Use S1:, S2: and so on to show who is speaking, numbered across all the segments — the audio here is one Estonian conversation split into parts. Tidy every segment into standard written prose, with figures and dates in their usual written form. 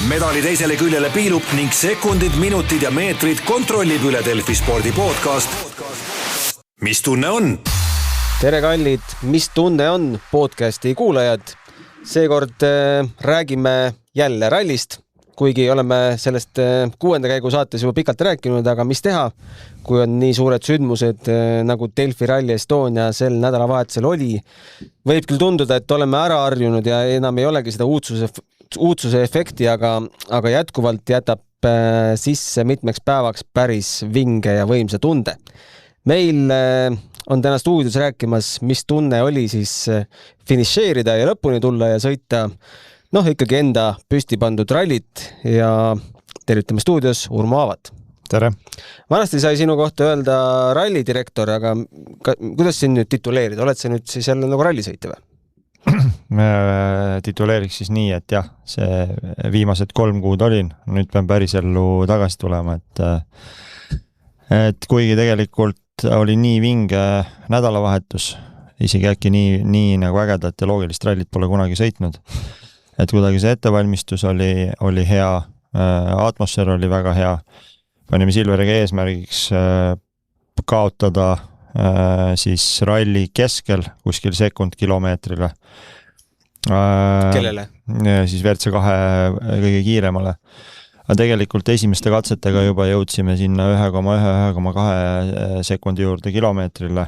S1: Medali teisele küljele piilub ning sekundid, minutid ja meetrid kontrollib üle Delfi spordi podcast. Mis tunne on?
S2: Tere kallid, mis tunne on podcasti kuulajad? Seekord räägime jälle rallist, kuigi oleme sellest 6. käigu saates juba pikalt rääkinud, aga mis teha, kui on nii suured sündmused nagu Delfi Rally Estonia sel nädalavahetusel oli. Võib küll tunduda, et oleme ära harjunud ja enam ei olegi seda uudsuse efekti, aga jätkuvalt jätab sisse mitmeks päevaks päris vinge ja võimsa tunde. Meil on täna stuudios rääkimas, mis tunne oli siis finišeerida ja lõpuni tulla ja sõita ikkagi enda püsti pandud rallit ja tervitame stuudios Urmo Aavat.
S3: Tere!
S2: Vanasti sai sinu kohta öelda rallidirektor, aga kuidas sind nüüd tituleerida? Oled sa nüüd siis jälle nagu rallisõitja või?
S3: Me tituleeriks siis nii, et jah, see viimased 3 kuud olin, nüüd pean päris ellu tagasi tulema, et kuigi tegelikult oli nii vinge nädalavahetus, isegi äkki nii nagu ägedat ja loogilist rallit pole kunagi sõitnud, et kuidagi see ettevalmistus oli hea, atmosfäär oli väga hea, panime Silveriga eesmärgiks kaotada siis ralli keskel kuskil sekund kilomeetrile.
S2: Kellele?
S3: Siis WRC2 kõige kiiremale. Aga tegelikult esimeste katsetega juba jõudsime sinna 1,1-1,2 sekundi juurde kilomeetrile.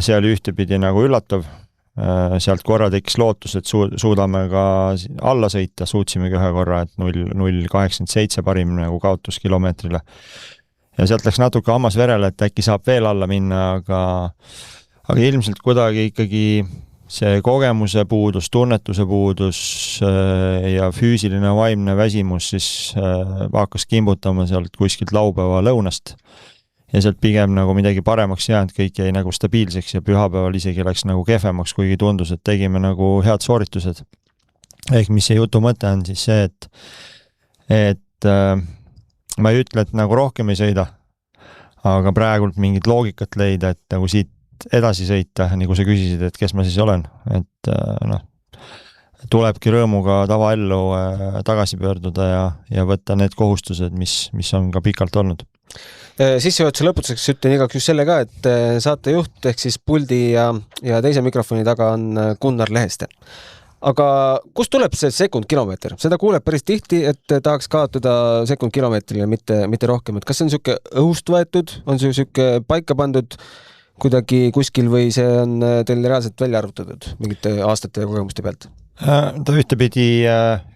S3: See oli ühtepidi nagu üllatav. Sealt korra tekkis lootus, et suudame ka alla sõita, suutsimegi ühe korra, et 0,87 parim nagu kaotus kilomeetrile. Ja sealt läks natuke hammas verele, et äkki saab veel alla minna, aga ilmselt kuidagi ikkagi see kogemuse puudus, tunnetuse puudus ja füüsiline vaimne väsimus siis hakkas kimbutama sealt kuskilt laupäeva lõunast. Ja sealt pigem nagu midagi paremaks jäänud, kõik jäi nagu stabiilseks ja pühapäeval isegi läks nagu kehvemaks, kuigi tundus, et tegime nagu head sooritused. Ehk mis see jutu mõte on siis see, et ma ei ütle, et nagu rohkem ei sõida, aga praegult mingit loogikat leida, et nagu siit edasi sõita, nagu sa küsisid, et kes ma siis olen. Et tulebki rõõmuga tavaellu tagasi pöörduda ja võtta need kohustused, mis on ka pikalt olnud.
S2: Sissejuhatuse lõputuseks ütlen igaks just selle ka, et saatejuht ehk siis puldi ja teise mikrofoni taga on Gunnar Leheste. Aga kust tuleb see sekund kilomeeter? Seda kuuleb päris tihti, et tahaks kaotada sekund kilomeetrile, mitte rohkem. Et kas see on selline õhust võetud, on see selline paika pandud kuidagi kuskil või see on teil reaalselt välja arvutatud mingite aastate ja kogemuste pealt?
S3: Ta ühtepidi,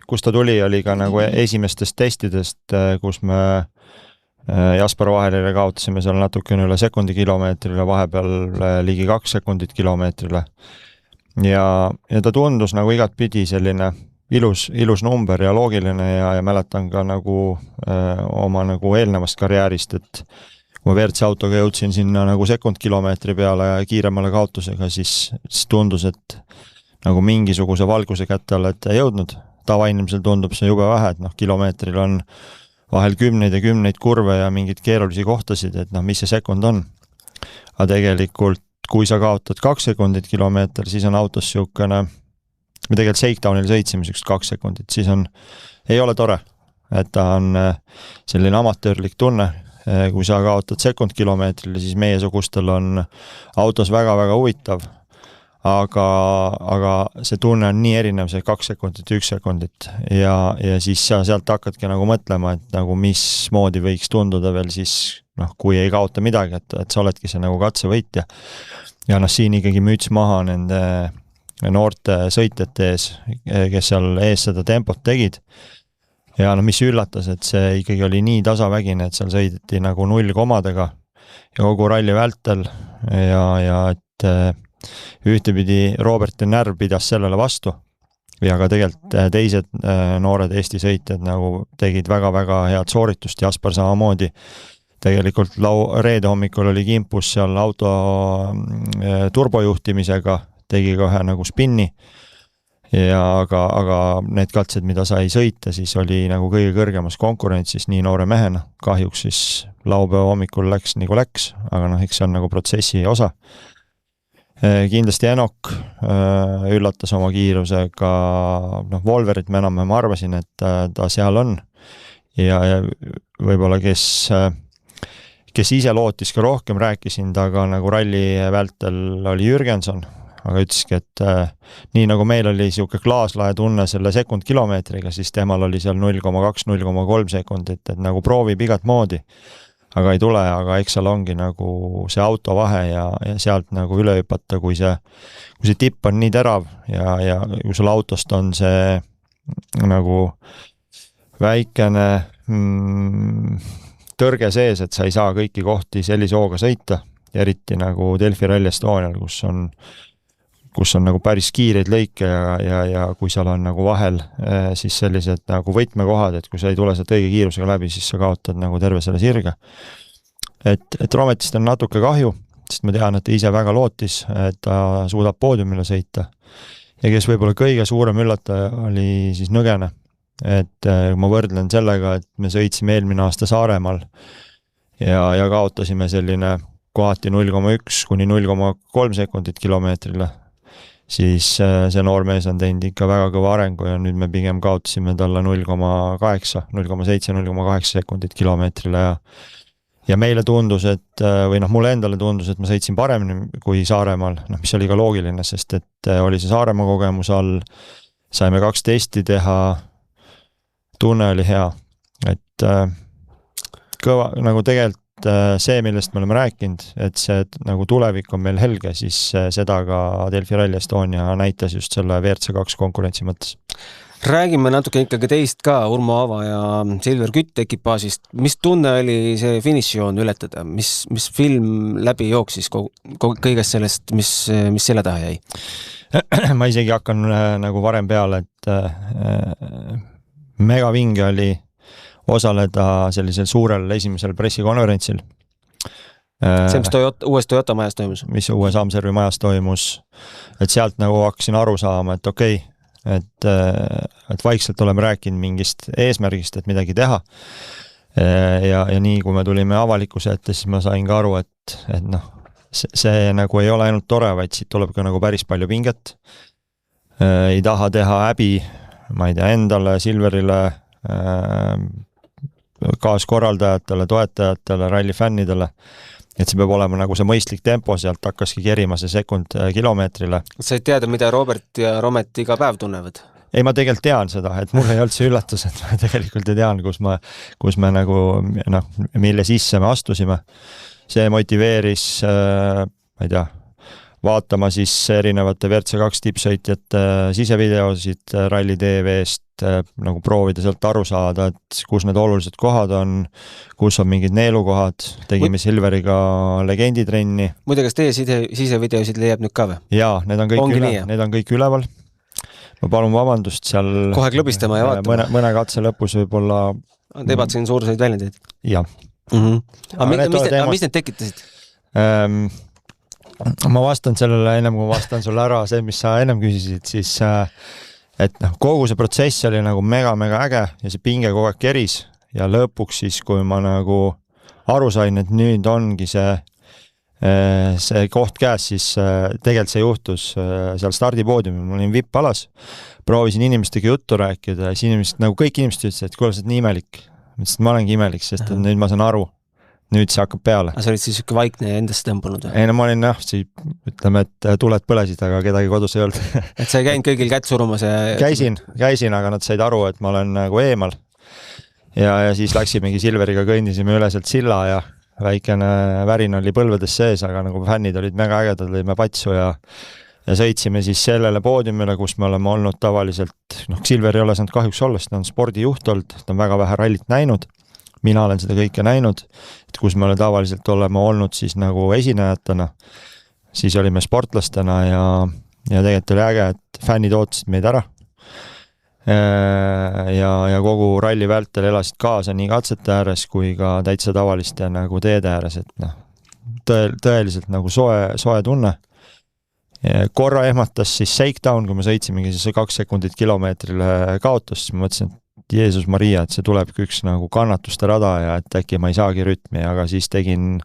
S3: kus ta tuli, oli ka nagu esimestest testidest, kus me Jaspar Vahelile kaotasime seal natukene üle sekundi kilomeetrile, vahepeal ligi 2 sekundit kilomeetrile. Ja ta tundus nagu igat pidi selline ilus number ja loogiline ja mäletan ka nagu oma nagu eelnevast karjäärist, et kui ma WRC autoga jõudsin sinna nagu sekund kilomeetri peale ja kiiremale kaotusega, siis tundus, et nagu mingisuguse valguse kätte olete jõudnud. Tavainimesel tundub see jube vähe, et kilomeetril on vahel 10 ja 10 kurve ja mingid keerulisi kohtasid, et mis see sekund on. Aga tegelikult kui sa kaotad 2 sekundit kilomeeter, siis on autos siukene, me tegelikult Shakedownil sõitsime 2 sekundit, siis ei ole tore, et ta on selline amatöörlik tunne. Kui sa kaotad sekund kilomeetrile, siis meie sugustel on autos väga-väga huvitav, aga see tunne on nii erinev, see 2 sekundit, 1 sekundit ja siis sa sealt hakkadki nagu mõtlema, et nagu mismoodi võiks tunduda veel siis kui ei kaota midagi, et sa oledki see nagu katsevõitja. Ja siin ikkagi müts maha nende noorte sõitjate ees, kes seal ees seda tempot tegid. Ja mis üllatas, et see ikkagi oli nii tasavägine, et seal sõideti nagu 0 komadega ja kogu ralli vältel ja et ühtepidi Robert Närv pidas sellele vastu ja ka tegelikult teised noored Eesti sõitjad nagu tegid väga-väga head sooritust, Jaspar samamoodi. Tegelikult reede hommikul oli kimpus seal auto turbojuhtimisega, tegi kohe nagu spinni, aga need katsed, mida sai sõita, siis oli nagu kõige kõrgemas konkurentsis nii noore mehena. Kahjuks siis laupäeva hommikul läks nagu läks, aga eks see on nagu protsessi osa. kindlasti Enok üllatas oma kiirusega, Volverit ma enam arvasin, et ta seal on ja võib-olla kes ise lootis ka rohkem, rääkisin taga nagu ralli vältel oli Jürgenson, aga ütleski, et nii nagu meil oli siuke klaaslae tunne selle sekundkilomeetriga, siis temal oli seal 0,2-0,3 sekundit, et nagu proovib igat moodi, aga ei tule, aga eks seal ongi nagu see auto vahe ja sealt nagu üle hüpata, kui see tipp on nii terav ja kui sul autost on see nagu väikene tõrge sees, et sa ei saa kõiki kohti sellise hooga sõita, eriti nagu Delfi Rally Estonial, kus on nagu päris kiireid lõike ja kui seal on nagu vahel siis sellised nagu võtmekohad, et kui sa ei tule sealt õige kiirusega läbi, siis sa kaotad nagu terve selle sirge. Et Rometist on natuke kahju, sest ma tean, et ta ise väga lootis, et ta suudab poodiumile sõita. Ja kes võib-olla kõige suurem üllataja oli siis Nõgene. Et ma võrdlen sellega, et me sõitsime eelmine aasta Saaremaal ja kaotasime selline kohati 0,1 kuni 0,3 sekundit kilomeetrile, siis see noormees on teinud ikka väga kõva arengu ja nüüd me pigem kaotasime talle 0,8, 0,7, 0,8 sekundit kilomeetrile ja meile tundus, et või mulle endale tundus, et ma sõitsin paremini kui Saaremaal, mis oli ka loogiline, sest et oli see Saaremaa kogemus all, saime 2 testi teha, tunne oli hea, et kõva, nagu tegelikult see, millest me oleme rääkinud, et see nagu tulevik on meil helge, siis seda ka Delfi Rally Estonia näitas just selle WRC2 konkurentsi mõttes.
S2: Räägime natuke ikkagi teist ka, Urmo Aava ja Silver Kütt ekipaasist. Mis tunne oli see finišijoon ületada? Mis film läbi jooksis kõigest sellest, mis selle taha jäi?
S3: Ma isegi hakkan nagu varem peale, et mega vinge oli osaleda sellisel suurel esimesel pressikonverentsil.
S2: See, mis uues Toyota majas toimus?
S3: Mis uue Samservi majas toimus. Et sealt nagu hakkasin aru saama, et okei, et vaikselt oleme rääkinud mingist eesmärgist, et midagi teha. Ja nii, kui me tulime avalikkuse ette, siis ma sain ka aru, et see nagu ei ole ainult tore, vaid siit tuleb ka nagu päris palju pinget. Ei taha teha häbi, ma ei tea, endale, Silverile, kaaskorraldajatele, toetajatele, rallifännidele, et see peab olema nagu see mõistlik tempo, sealt hakkaski kerima see sekund kilomeetrile.
S2: Sa ei teada, mida Robert ja Romet iga päev tunnevad?
S3: Ei, ma tegelikult tean seda, et mul ei olnud see üllatus, et ma tegelikult ei tean, kus me nagu, mille sisse me astusime. See motiveeris, ma ei tea, vaatama siis erinevate WRC2 tippsõitjate sisevideosid Rally TV-st, nagu proovida sealt aru saada, et kus need olulised kohad on, kus on mingid neelukohad, tegime Silveriga legenditrenni.
S2: Muide, kas teie sisevideosid leiab nüüd ka või?
S3: Jaa, need on kõik üleval. Ma palun vabandust seal.
S2: Kohe klõbistama ja vaatama.
S3: Mõne katse lõpus võib-olla.
S2: Tebatsin suurseid väljendeid.
S3: Jah.
S2: Aga mis need tekitasid?
S3: Ma vastan sellele, ennem kui vastan sulle ära see, mis sa ennem küsisid, siis et kogu see protsess oli nagu mega äge ja see pinge kogu aeg keris ja lõpuks siis, kui ma nagu aru sain, et nüüd ongi see koht käes, siis tegelikult see juhtus seal stardipoodiumil, ma olin VIP-alas, proovisin inimestega juttu rääkida ja siis kõik inimesed ütlesid, et kuule, sa oled nii imelik. Ma olengi imelik, sest et nüüd ma saan aru. Nüüd see hakkab peale.
S2: Sa olid siis siuke vaikne ja endast tõmbunud?
S3: Ei, ma olin ütleme, et tuled põlesid, aga kedagi kodus ei olnud.
S2: Et sa ei käinud kõigil kätt surumas?
S3: Käisin, aga nad said aru, et ma olen nagu eemal. Ja siis läksimegi Silveriga, kõndisime üle sealt silla ja väikene värin oli põlvedes sees, aga nagu fännid olid mega ägedad, lõime patsu ja sõitsime siis sellele poodiumile, kus me oleme olnud tavaliselt. Silver ei ole saanud kahjuks olla, sest ta on spordijuht olnud, ta on väga vähe rallit näinud. Mina olen seda kõike näinud, et kus me tavaliselt oleme olnud siis nagu esinejatena, siis olime sportlastena ja tegelikult oli äge, et fännid ootasid meid ära. Ja kogu ralli vältel elasid kaasa nii katsete ääres kui ka täitsa tavaliste nagu teede ääres, et tõeliselt nagu soe tunne. Korra ehmatas siis shakedown, kui me sõitsimegi siis 2 sekundit kilomeetrile kaotus, siis ma mõtlesin, et Jeesus Maria, et see tulebki üks nagu kannatuste rada ja et äkki ma ei saagi rütmi, aga siis tegin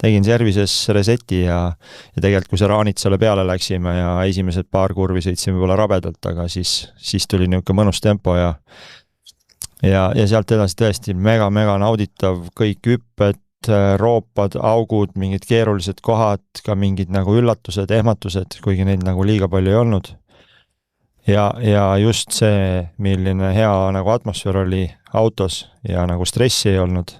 S3: servises reseti ja tegelikult kui see raanitsale peale läksime ja esimesed paar kurvi sõitsime võib-olla rabedalt, aga siis tuli niisugune mõnus tempo ja sealt edasi tõesti mega nauditav, kõik hüpped, roopad, augud, mingid keerulised kohad, ka mingid nagu üllatused, ehmatused, kuigi neid nagu liiga palju ei olnud. Ja just see, milline hea nagu atmosfäär oli autos ja nagu stressi ei olnud.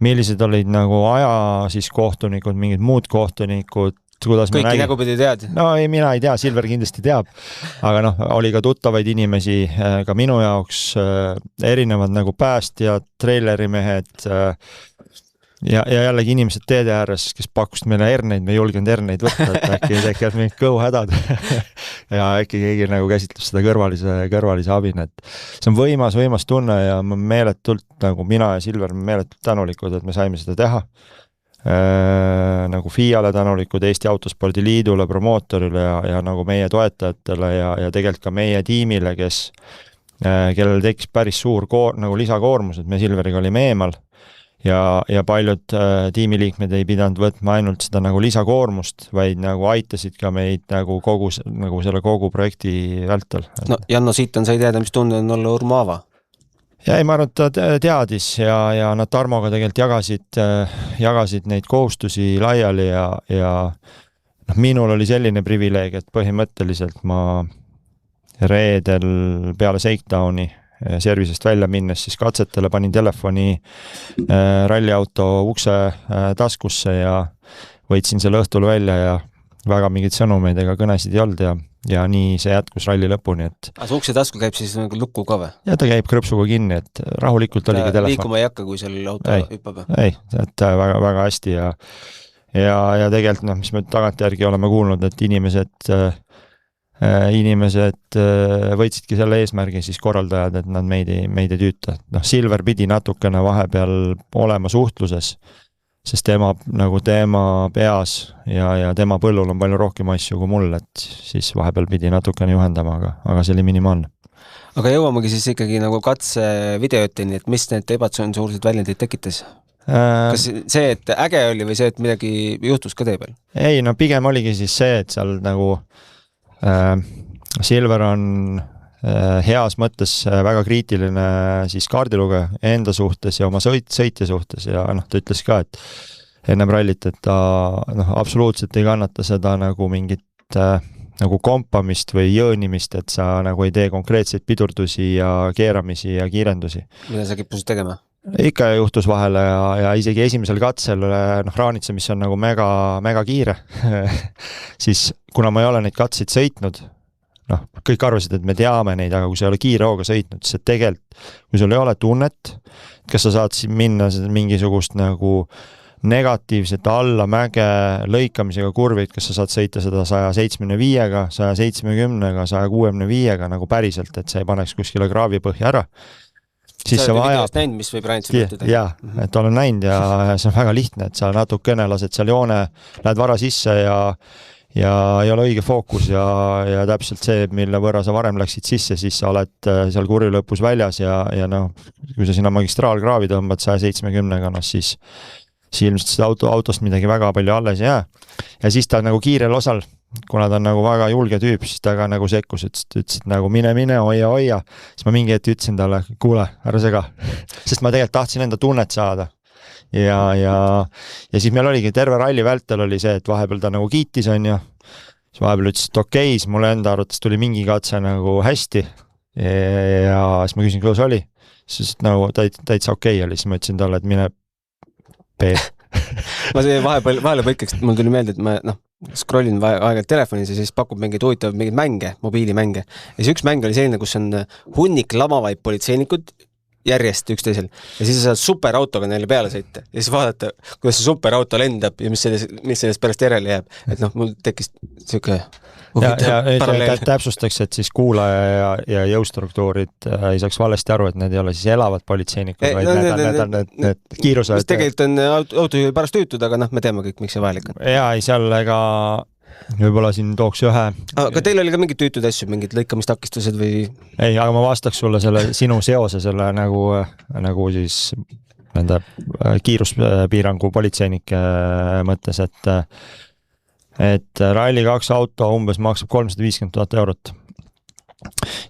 S3: Millised olid nagu aja siis kohtunikud, mingid muud kohtunikud, kuidas
S2: kõiki nägupidi tead?
S3: No ei, mina ei tea, Silver kindlasti teab, aga oli ka tuttavaid inimesi, ka minu jaoks erinevad nagu päästjad, treilerimehed ja jällegi inimesed teede ääres, kes pakkusid meile herneid, me ei julgenud herneid võtta, et äkki tekivad mingid kõhuhädad ja äkki keegi nagu käsitleb seda kõrvalise abina, et see on võimas tunne ja meeletult nagu mina ja Silver meeletult tänulikud, et me saime seda teha. Nagu FIA-le tänulikud, Eesti Autospordi Liidule, promootorile ja nagu meie toetajatele ja tegelikult ka meie tiimile, kellel tekkis päris suur nagu lisakoormus, et me Silveriga olime eemal ja paljud tiimiliikmed ei pidanud võtma ainult seda nagu lisakoormust, vaid nagu aitasid ka meid nagu selle kogu projekti vältel.
S2: No Janno Siitan sai teada, mis tunne on olla Urmo Aava?
S3: Ja ma arvan, et ta teadis ja nad Tarmoga tegelikult jagasid neid kohustusi laiali ja minul oli selline privileeg, et põhimõtteliselt ma reedel peale Shakedowni servisest välja minnes siis katsetele panin telefoni ralliauto ukse taskusse ja võitsin selle õhtul välja ja väga mingid sõnumeid ega kõnesid ei olnud ja nii see jätkus ralli lõpuni, et...
S2: Aga see ukse tasku käib siis nagu lukku ka või?
S3: Ja ta käib krõpsuga kinni, et rahulikult oli ka telefon.
S2: Liikuma ei hakka, kui seal auto hüppab?
S3: Ei, et väga hästi ja tegelikult, mis me tagantjärgi oleme kuulnud, et inimesed võitsidki selle eesmärgi siis korraldajad, et nad meid ei tüüta. Silver pidi natukene vahepeal olema suhtluses, sest tema peas ja tema põllul on palju rohkem asju kui mul, et siis vahepeal pidi natukene juhendama, aga see oli minimaalne.
S2: Aga jõuamegi siis ikkagi nagu katse videoteni, et mis need ebatsensuursed väljendid tekitas? Kas see, et äge oli või see, et midagi juhtus ka tee peal?
S3: Ei, pigem oligi siis see, et seal nagu Silver on heas mõttes väga kriitiline siis kaardilugeja enda suhtes ja oma sõitja suhtes ja ta ütles ka, et ennem rallit, et ta absoluutselt ei kannata seda nagu mingit nagu kompamist või jõõnimist, et sa nagu ei tee konkreetseid pidurdusi ja keeramisi ja kiirendusi.
S2: Mida sa kippusid tegema?
S3: Ikka juhtus vahele ja isegi esimesel katsel raanitsa, mis on nagu mega kiire, siis kuna ma ei ole neid katseid sõitnud, kõik arvasid, et me teame neid, aga kui sa ei ole kiire hooga sõitnud, siis tegelikult, kui sul ei ole tunnet, kas sa saad siin minna mingisugust nagu negatiivset alla mäge lõikamisega kurvid, kas sa saad sõita seda 175-ga, 170-ga, 165-ga nagu päriselt, et sa ei paneks kuskile kraavipõhja ära.
S2: Sa oled videost näinud, mis võib raanitsal juhtuda?
S3: Jaa, et olen näinud ja see on väga lihtne, et sa natukene lased seal joone, lähed vara sisse ja ei ole õige fookus ja täpselt see, mille võrra sa varem läksid sisse, siis sa oled seal kurvi lõpus väljas ja kui sa sinna magistraalkraavi tõmbad 170-ga, siis ilmselt seda autost midagi väga palju alles ei jää. Ja siis ta nagu kiirel osal, kuna ta on nagu väga julge tüüp, siis ta ka nagu sekkus, ütles, et nagu mine, hoia. Siis ma mingi hetk ütlesin talle, kuule, ära sega. Sest ma tegelikult tahtsin enda tunnet saada. Ja siis meil oligi terve ralli vältel oli see, et vahepeal ta nagu kiitis on ja siis vahepeal ütles, et okei, siis mulle enda arvates tuli mingi katse nagu hästi ja siis ma küsin, kuidas oli. Siis nagu täitsa okei oli, siis ma ütlesin talle, et mine
S2: ma see vahele põikaks, mul tuli meelde, et ma scrollin aeg-ajalt telefonis ja siis pakub mingeid mänge, mobiilimänge. Ja siis üks mäng oli selline, kus on hunnik lamavaid politseinikud järjest üksteisel ja siis sa saad superautoga neile peale sõita ja siis vaadata, kuidas see superauto lendab ja mis sellest pärast järele jääb. Et mul tekkis siuke
S3: täpsustaks, et siis kuulaja ja jõustruktuurid ei saaks valesti aru, et need ei ole siis elavad politseinikud, vaid need on need kiirused.
S2: Mis tegelikult on autojuhi pärast tüütud, aga me teame kõik, miks see vajalik on.
S3: Jaa, ei seal ega võib-olla siin tooks ühe.
S2: Aga teil oli ka mingid tüütud asju, mingid lõikamistakistused või?
S3: Ei, aga ma vastaks sulle selle sinu seose selle nagu siis nende kiiruspiirangu politseinike mõttes, et Rally2 auto umbes maksab 350 000 eurot.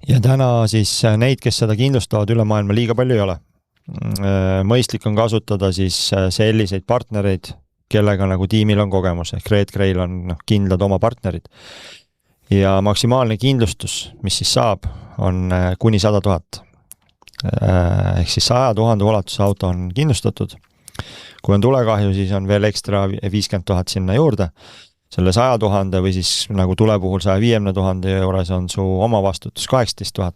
S3: Ja täna siis neid, kes seda kindlustavad üle maailma liiga palju ei ole. Mõistlik on kasutada siis selliseid partnereid, kellega nagu tiimil on kogemus, ehk Red Grail on kindlad oma partnerid. Ja maksimaalne kindlustus, mis siis saab, on kuni 100 000. Ehk siis 100 000 ulatuse auto on kindlustatud. Kui on tulekahju, siis on veel ekstra 50 000 sinna juurde. Selle 100 000 või siis nagu tule puhul 150 000 juures on su oma vastutus 18 000.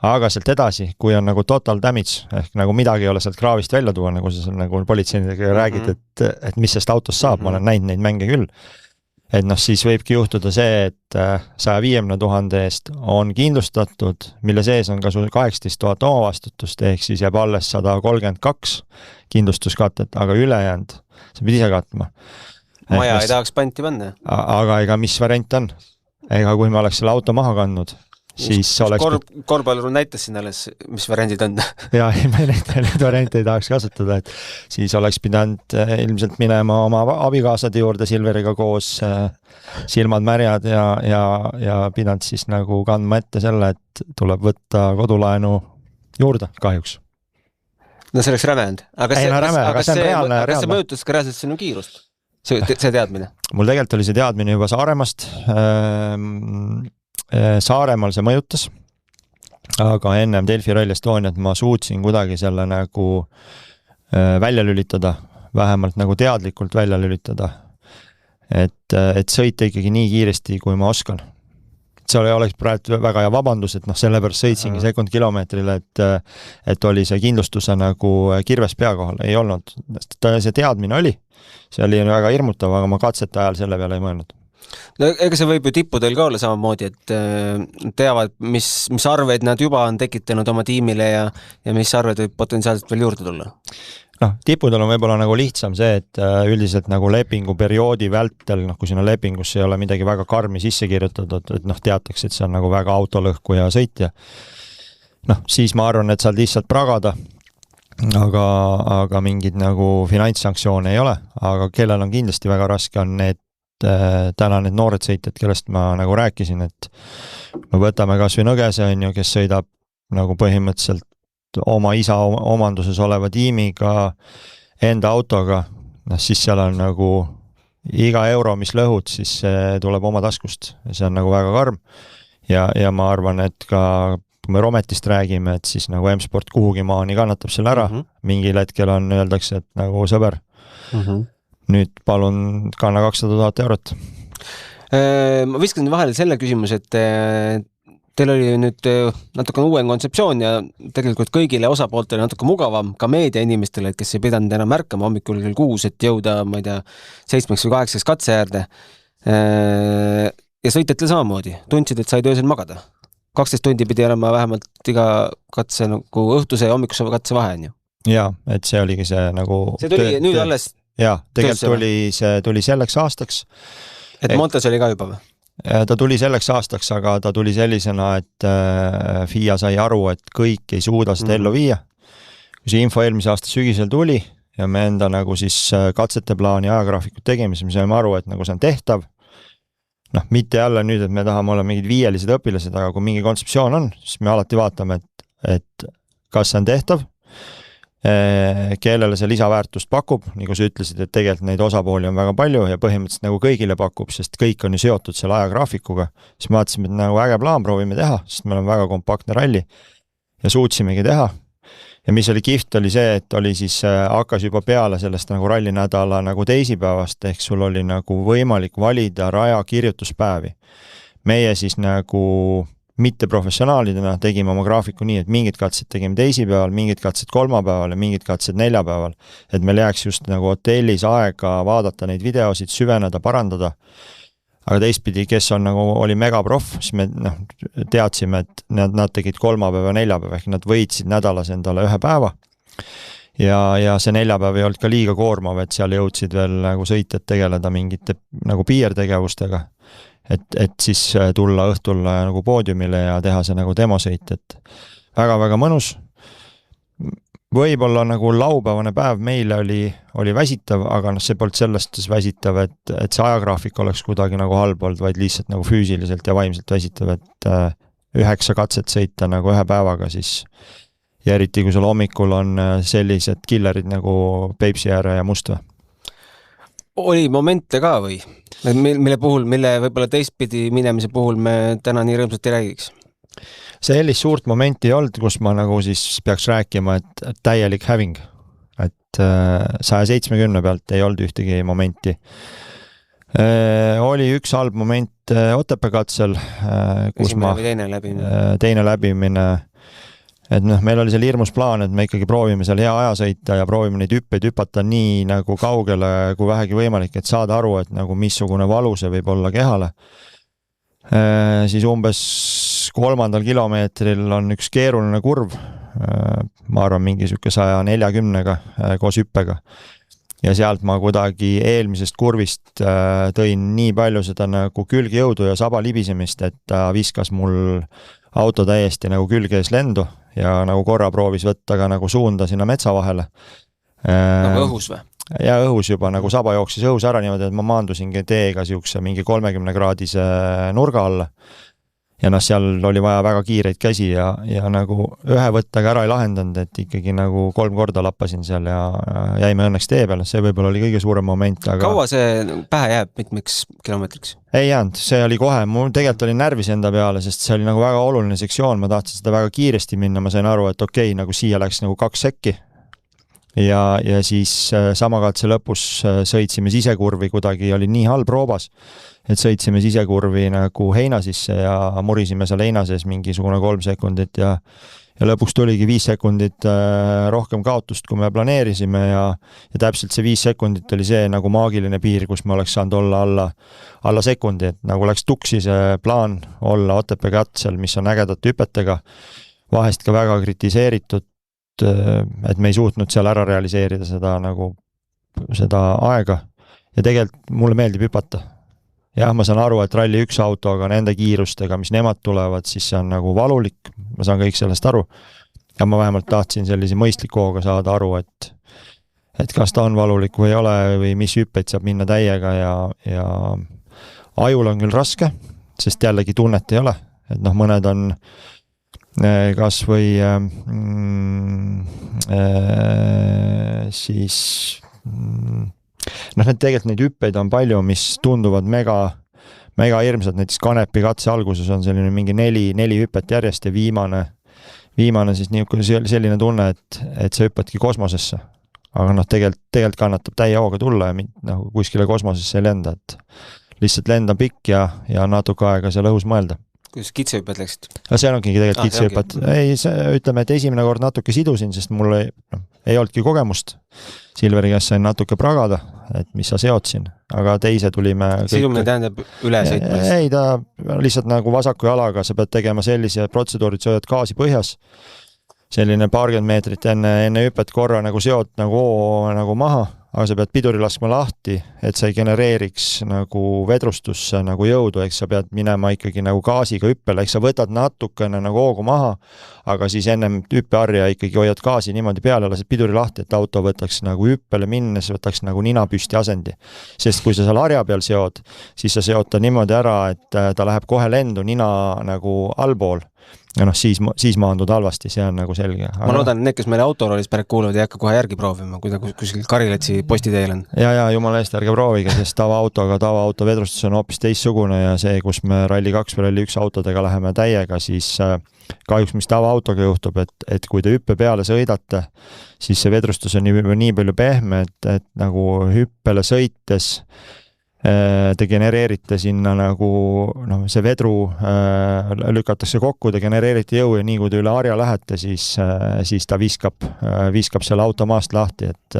S3: Aga sealt edasi, kui on nagu total damage, ehk nagu midagi ei ole sealt kraavist välja tuua, nagu sa nagu politseinidega räägid, et mis sest autost saab, ma olen näinud neid mänge küll. Et siis võibki juhtuda see, et 150 000 eest on kindlustatud, mille sees on ka sul 18 000 oma vastutust, ehk siis jääb alles 132 kindlustuskatet, aga ülejäänud sa pidi ise katma.
S2: Maja ei tahaks panti panna.
S3: Aga ega mis variant on? Ega kui me oleks selle auto maha kandnud, siis oleks...
S2: Korvpallur näitas siin alles, mis variandid on.
S3: Ja, me neid variante ei tahaks kasutada, et siis oleks pidanud ilmselt minema oma abikaasade juurde Silveriga koos, silmad märjad ja pidanud siis nagu kandma ette selle, et tuleb võtta kodulaenu juurde kahjuks.
S2: No see oleks rämend. Aga see mõjutas ka reaalselt sinu kiirust? See teadmine? Mul
S3: tegelikult oli see teadmine juba Saaremast. Saaremaal see mõjutas, aga ennem Delfi Rally Estoniat ma suutsin kuidagi selle nagu välja lülitada, vähemalt nagu teadlikult välja lülitada, et sõita ikkagi nii kiiresti, kui ma oskan. Seal ei oleks praegu väga hea vabandus, et sellepärast sõitsingi sekundkilomeetrile, et oli see kindlustuse nagu kirves pea kohal, ei olnud. See teadmine oli, see oli väga hirmutav, aga ma katsete ajal selle peale ei mõelnud.
S2: No ega see võib ju tippudel ka olla samamoodi, et teavad, mis arveid nad juba on tekitanud oma tiimile ja mis arved võib potentsiaalselt veel juurde tulla?
S3: Tippudel on võib-olla nagu lihtsam see, et üldiselt nagu lepingu perioodi vältel, kui sinna lepingusse ei ole midagi väga karmi sisse kirjutatud, et teatakse, et see on nagu väga autolõhku ja sõitja. Siis ma arvan, et saad lihtsalt pragada, aga mingid nagu finantssanktsioone ei ole, aga kellel on kindlasti väga raske on need täna need noored sõitjad, kellest ma nagu rääkisin, et me võtame kas või Nõgese, kes sõidab nagu põhimõtteliselt oma isa omanduses oleva tiimiga enda autoga, siis seal on nagu iga euro, mis lõhud, siis see tuleb oma taskust. See on nagu väga karm ja ma arvan, et ka kui me Rometist räägime, et siis nagu M-Sport kuhugi maani kannatab selle ära. Mingil hetkel on, öeldakse, et nagu sõber. Nüüd palun kanna 200 000 eurot.
S2: Ma viskan vahele selle küsimus, et teil oli nüüd natuke uuen kontseptsioon ja tegelikult kõigile osapooltele natuke mugavam, ka meedia inimestele, kes ei pidanud enam märkama hommikul kell 6, et jõuda, ma ei tea, 7 või 8 katse äärde. Ja sõitjatel samamoodi. Tundsid, et said öösel magada. 12 tundi pidi olema vähemalt iga katse nagu õhtuse ja hommikuse katse vahe on ju.
S3: Jaa, et see oligi see nagu...
S2: See tuli nüüd alles...
S3: Jaa, tegelikult tuli selleks aastaks.
S2: Et Montes oli ka juba või?
S3: Ta tuli selleks aastaks, aga ta tuli sellisena, et FIA sai aru, et kõik ei suuda seda ellu viia. Kui see info eelmise aasta sügisel tuli ja me enda nagu siis katsete plaani ajagraafikut tegemise, me saime aru, et nagu see on tehtav. Mitte jälle nüüd, et me tahame olla mingid viielised õpilased, aga kui mingi kontseptsioon on, siis me alati vaatame, et kas see on tehtav, kellele see lisaväärtust pakub, nagu sa ütlesid, et tegelikult neid osapooli on väga palju ja põhimõtteliselt nagu kõigile pakub, sest kõik on ju seotud selle ajagraafikuga, siis me vaatasime, et nagu äge plaan proovime teha, sest meil on väga kompaktne ralli ja suutsimegi teha. Ja mis oli kihvt, oli see, et oli siis hakkas juba peale sellest nagu rallinädala nagu teisipäevast, ehk sul oli nagu võimalik valida raja kirjutuspäevi. Meie siis nagu mitte professionaalidena tegime oma graafiku nii, et mingid katsed tegime teisipäeval, mingid katsed kolmapäeval ja mingid katsed neljapäeval, et meil jääks just nagu hotellis aega vaadata neid videosid, süveneda, parandada. Aga teistpidi, kes on nagu oli megaproff, siis me teadsime, et nad tegid kolmapäeva, neljapäeva, ehk nad võitsid nädalas endale ühe päeva. ja see neljapäev ei olnud ka liiga koormav, et seal jõudsid veel nagu sõitjad tegeleda mingite nagu PR-tegevustega, et siis tulla õhtul nagu poodiumile ja teha see nagu demosõit, et väga-väga mõnus. Võib-olla nagu laupäevane päev meile oli väsitav, aga see polnud sellest väsitav, et see ajagraafik oleks kuidagi nagu halb olnud, vaid lihtsalt nagu füüsiliselt ja vaimselt väsitav, et 9 katset sõita nagu ühe päevaga siis ja eriti kui sul hommikul on sellised killerid nagu Peipsi ääre ja Mustva.
S2: Oli momente ka või? Mille võib-olla teistpidi minemise puhul me täna nii rõõmsalt ei räägiks?
S3: Sellist suurt momenti ei olnud, kus ma nagu siis peaks rääkima, et täielik häving. Et 170 pealt ei olnud ühtegi momenti. Oli üks halb moment Otepää katsel, kus teine läbimine. Et meil oli seal hirmus plaan, et me ikkagi proovime seal hea aja sõita ja proovime neid hüppeid hüpata nii nagu kaugele kui vähegi võimalik, et saada aru, et nagu missugune valu see võib olla kehale. Siis umbes 3. kilomeetril on üks keeruline kurv, ma arvan mingi 140-ga koos hüppega. Ja sealt ma kuidagi eelmisest kurvist tõin nii palju seda nagu külgjõudu ja saba libisemist, et ta viskas mul auto täiesti nagu külge ees lendu ja nagu korra proovis võtta ka nagu suunda sinna metsa vahele.
S2: Nagu õhus või?
S3: Ja õhus juba nagu saba jooksis õhus ära niimoodi, et ma maandusingi teega siukse mingi 30-kraadise nurga alla. Ja seal oli vaja väga kiireid käsi ja nagu ühe võttaga ära ei lahendanud, et ikkagi nagu 3 korda lappasin seal ja jäime õnneks tee peale. See võib-olla oli kõige suurem moment. Aga...
S2: Kaua see pähe jääb mitmeks kilomeetriks?
S3: Ei jäänud, see oli kohe. Mul tegelikult oli närvis enda peale, sest see oli nagu väga oluline sektsioon. Ma tahtsin seda väga kiiresti minna. Ma sain aru, et okei, nagu siia läks nagu 2 sekki. Ja siis sama katse lõpus sõitsime sisekurvi, kuidagi oli nii halb roobas, et sõitsime sisekurvi nagu heina sisse ja murisime seal heina sees mingisugune 3 sekundit ja lõpuks tuligi 5 sekundit rohkem kaotust, kui me planeerisime ja täpselt see 5 sekundit oli see nagu maagiline piir, kus me oleks saanud olla alla sekundi, et nagu läks tuksi see plaan olla Otepää katsel, mis on ägedate hüpetega, vahest ka väga kritiseeritud, et me ei suutnud seal ära realiseerida seda aega ja tegelikult mulle meeldib hüpata. Jah, ma saan aru, et ralli 1 autoga nende kiirustega, mis nemad tulevad, siis see on nagu valulik, ma saan kõik sellest aru ja ma vähemalt tahtsin sellise mõistliku hooga saada aru, et kas ta on valulik või ei ole või mis hüppeid saab minna täiega ja ajul on küll raske, sest jällegi tunnet ei ole, et mõned on kas või siis tegelikult neid hüppeid on palju, mis tunduvad mega hirmsad, näiteks Kanepi katse alguses on selline mingi 4 hüpet järjest ja viimane siis selline tunne, et sa hüppatki kosmosesse, aga tegelikult kannatab täie hooga tulla ja kuskile kosmosesse ei lenda, et lihtsalt lenda pikk ja natuke aega seal õhus mõelda.
S2: Kuidas kitsehüpped läksid?
S3: See ongi tegelikult kitsehüpped. Ei, ütleme, et esimene kord natuke sidusin, sest mul ei olnudki kogemust. Silveri käest sain natuke pragada, et mis sa seod siin, aga teise tulime...
S2: Sidumine tähendab üle sõitmist?
S3: Ei, ta lihtsalt nagu vasaku jalaga, sa pead tegema sellise protseduurid, sa hoiad gaasi põhjas, selline 20 meetrit enne hüpet korra nagu seod nagu maha, aga sa pead piduri laskma lahti, et sa ei genereeriks nagu vedrustusse nagu jõudu, eks sa pead minema ikkagi nagu gaasiga hüppele, eks sa võtad natukene nagu hoogu maha, aga siis ennem hüppeharja ikkagi hoiad gaasi niimoodi peale, lased piduri lahti, et auto võtaks nagu hüppele minnes, võtaks nagu nina püsti asendi. Sest kui sa seal harja peal seod, siis sa seod ta niimoodi ära, et ta läheb kohe lendu nina nagu allpool. Ja siis maandud halvasti, see on nagu selge.
S2: Ma loodan, et need, kes meile autoroolis pärast kuuluvad, ei hakka kohe järgi proovima, kui ta kuskil Karilatsi postiteel on.
S3: Ja jumala eest ärge proovige, sest tavaauto vedrustus on hoopis teissugune ja see, kus me Rally 2 või Rally 1 autodega läheme täiega, siis kahjuks mis tavaautoga juhtub, et kui te hüppe peale sõidate, siis see vedrustus on nii palju pehme, et nagu hüppele sõites te genereerite sinna nagu see vedru lükatakse kokku, te genereerite jõu ja nii kui te üle harja lähete, siis ta viskab selle auto maast lahti, et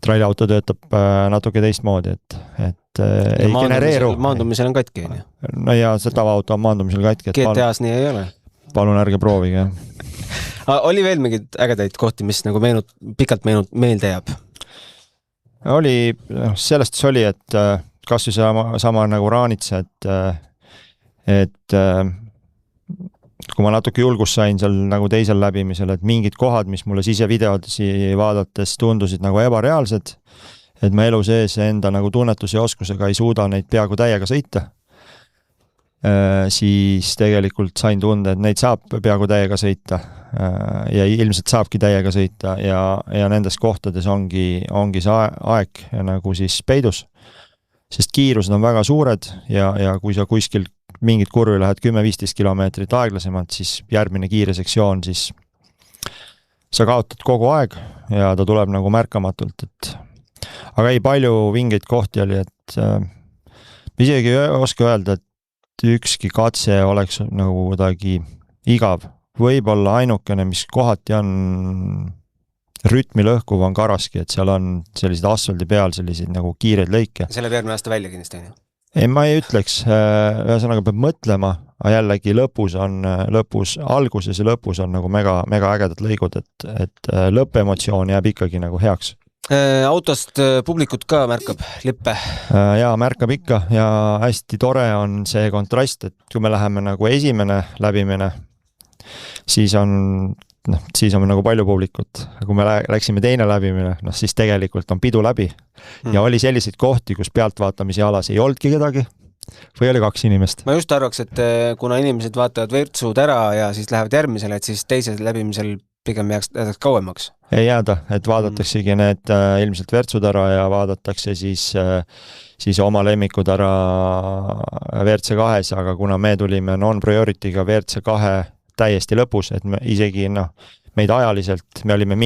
S3: tralliauto töötab natuke teistmoodi, et ei genereeru.
S2: Maandumisel on katki.
S3: No ja see tavaauto on maandumisel katki.
S2: GTAs nii ei ole.
S3: Palun ärge proovige.
S2: Oli veel mingeid ägedaid kohti, mis nagu pikalt meelde jääb?
S3: Oli, sellest oli, et kas või sama nagu Raanitsa, et kui ma natuke julgust sain seal nagu teisel läbimisel, et mingid kohad, mis mulle sisevideosi vaadates tundusid nagu ebareaalsed, et ma elu sees enda nagu tunnetus ja oskusega ei suuda neid peaaegu täiega sõita, siis tegelikult sain tunde, et neid saab peaaegu täiega sõita ja ilmselt saabki täiega sõita ja nendes kohtades ongi see aeg nagu siis peidus, sest kiirused on väga suured ja kui sa kuskil mingid kurvi lähed 10-15 kilomeetrit aeglasemalt, siis järgmine kiire sektsioon, siis sa kaotad kogu aeg ja ta tuleb nagu märkamatult, aga ei palju vingeid kohti oli, et isegi ei oska öelda, et ükski katse oleks nagu kuidagi igav. Võib-olla ainukene, mis kohati on rütmi lõhkuv on Karaski, et seal on sellised asfaldi peal selliseid nagu kiireid lõike.
S2: Selle järgmine aasta välja kindlasti on ju?
S3: Ei, ma ei ütleks, ühesõnaga peab mõtlema, aga jällegi alguses ja lõpus on nagu mega ägedad lõigud, et lõppemotsioon jääb ikkagi nagu heaks.
S2: Autost publikut ka märkab lippe?
S3: Jaa, märkab ikka ja hästi tore on see kontrast, et kui me läheme nagu esimene läbimine, siis on nagu palju publikut. Kui me läksime teine läbimine, siis tegelikult on pidu läbi. Ja oli selliseid kohti, kus pealtvaatamise alas ei oldki kedagi või oli 2 inimest.
S2: Ma just arvaks, et kuna inimesed vaatavad virtsud ära ja siis lähevad järgmisele, et siis teisel läbimisel pigem jääks kauemaks.
S3: Ei jääda, et vaadataksegi need ilmselt virtsud ära ja vaadatakse siis oma lemmikud ära WRC2-s, aga kuna me tulime non-priority'ga WRC2 täiesti lõpus, et me isegi meid ajaliselt, me olime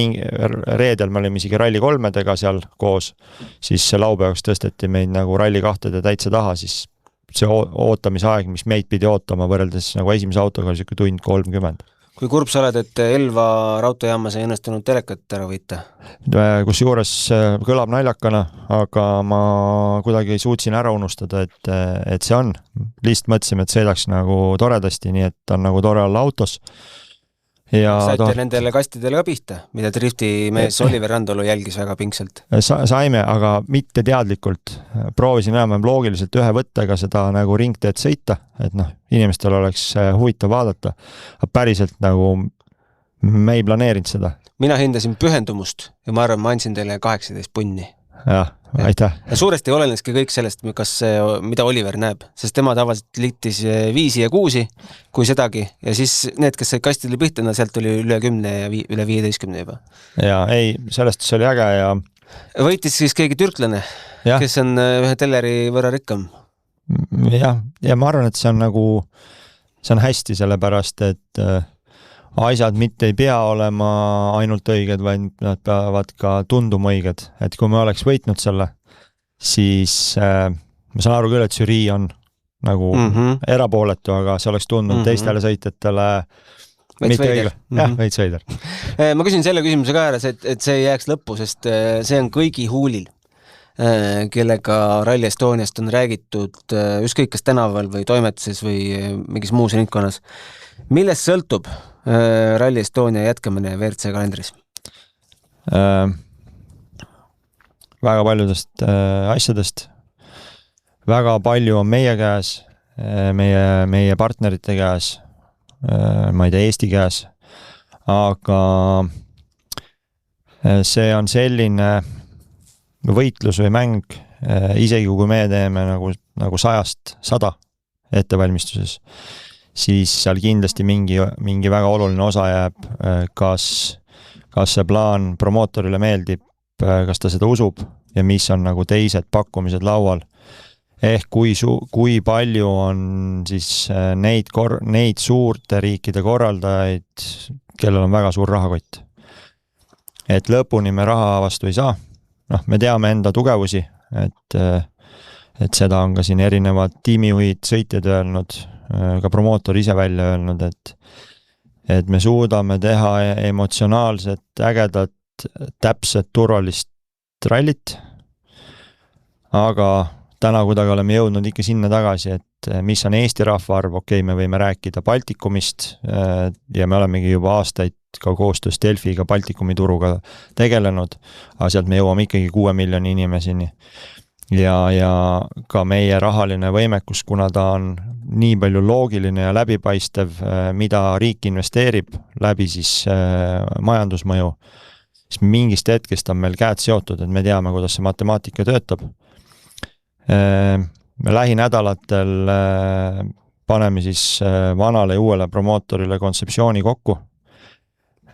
S3: reedel, me olime isegi Rally 3-dega seal koos, siis laupäevaks tõsteti meid nagu Rally 2-de täitsa taha, siis see ootamise aeg, mis meid pidi ootama võrreldes nagu esimese autoga oli selline tund 30.
S2: Kui kurb sa oled, et Elva raudteejaamas ei õnnestunud telekat ära võita?
S3: Kus juures kõlab naljakana, aga ma kuidagi suutsin ära unustada, et see on. Lihtsalt mõtlesime, et sõidaks nagu toredasti, nii et on nagu tore olla autos.
S2: Saite nendele kastidele ka pihta, mida driftimees Oliver Randolu jälgis väga pingsalt?
S3: Saime, aga mitte teadlikult. Proovisin enam loogiliselt ühe võttega seda nagu ringteed sõita, et inimestel oleks huvitav vaadata. Päriselt nagu me ei planeerinud seda.
S2: Mina hindasin pühendumust ja ma arvan, ma andsin teile 18 punni.
S3: Jah, aitäh.
S2: Ja suuresti oleneski kõik sellest, mida Oliver näeb, sest tema tavaliselt liitis 5 ja 6, kui sedagi, ja siis need, kes said kastidele pihta, sealt oli üle 10 ja üle 15 juba.
S3: Ja ei, sellest see oli äge ja...
S2: Võitis siis keegi türklane, kes on ühe telleri võrra rikkam.
S3: Ja ma arvan, et see on hästi sellepärast, et asjad mitte ei pea olema ainult õiged, vaid nad peavad ka tunduma õiged. Et kui me oleks võitnud selle, siis ma saan aru küll, et žürii on nagu erapooletu, aga see oleks tundunud teistele sõitjatele mitte õige. Jah, veits veider.
S2: Ma küsin selle küsimuse ka ära, et see jääks lõppu, sest see on kõigi huulil, kellega Rally Estoniast on räägitud ükskõik kas tänaval või toimetuses või mingis muus ringkonnas. Millest sõltub Rally Estonia jätkamine WRC kalendris?
S3: Väga paljudest asjadest. Väga palju on meie käes, meie partnerite käes, ma ei tea, Eesti käes, aga see on selline võitlus või mäng, isegi kui me teeme nagu 100 ettevalmistuses, siis seal kindlasti mingi väga oluline osa jääb, kas see plaan promootorile meeldib, kas ta seda usub ja mis on nagu teised pakkumised laual. Ehk kui palju on siis neid suurte riikide korraldajaid, kellel on väga suur rahakott. Et lõpuni me raha vastu ei saa. Me teame enda tugevusi, et seda on ka siin erinevad tiimijuhid, sõitjad öelnud, ka promootor ise välja öelnud, et me suudame teha emotsionaalset, ägedat, täpset, turvalist rallit, aga täna kuidagi oleme jõudnud ikka sinna tagasi, et mis on Eesti rahvaarv, okei, me võime rääkida Baltikumist ja me olemegi juba aastaid ka koostöös Delfiga Baltikumi turuga tegelenud, aga sealt me jõuame ikkagi 6 miljoni inimeseni. Ja ka meie rahaline võimekus, kuna ta on nii palju loogiline ja läbipaistev, mida riik investeerib läbi siis majandusmõju, siis mingist hetkest on meil käed seotud, et me teame, kuidas see matemaatika töötab. Me lähinädalatel paneme siis vanale ja uuele promootorile kontseptsiooni kokku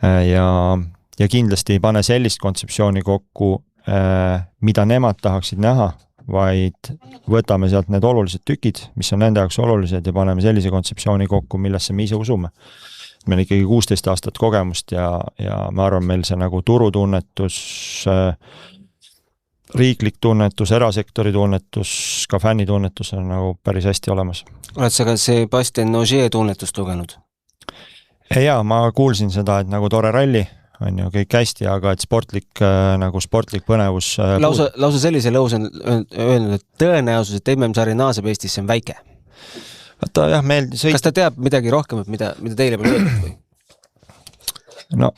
S3: ja kindlasti ei pane sellist kontseptsiooni kokku, mida nemad tahaksid näha, vaid võtame sealt need olulised tükid, mis on nende jaoks olulised ja paneme sellise kontseptsiooni kokku, millesse me ise usume. Meil ikkagi 16 aastat kogemust ja ma arvan, meil see nagu turutunnetus, riiklik tunnetus, erasektori tunnetus, ka fännitunnetus on nagu päris hästi olemas.
S2: Oled sa ka Sébastien Ogier tunnetust lugenud?
S3: Jaa, ma kuulsin seda, et nagu tore ralli, on ju kõik hästi, aga et sportlik põnevus...
S2: Lausa sellise lõus on öelnud, et tõenäosus, et MM-sari naaseb Eestisse on väike.
S3: Vaata, jah,
S2: Kas ta teab midagi rohkemat, mida teile pole öelnud või?
S3: No,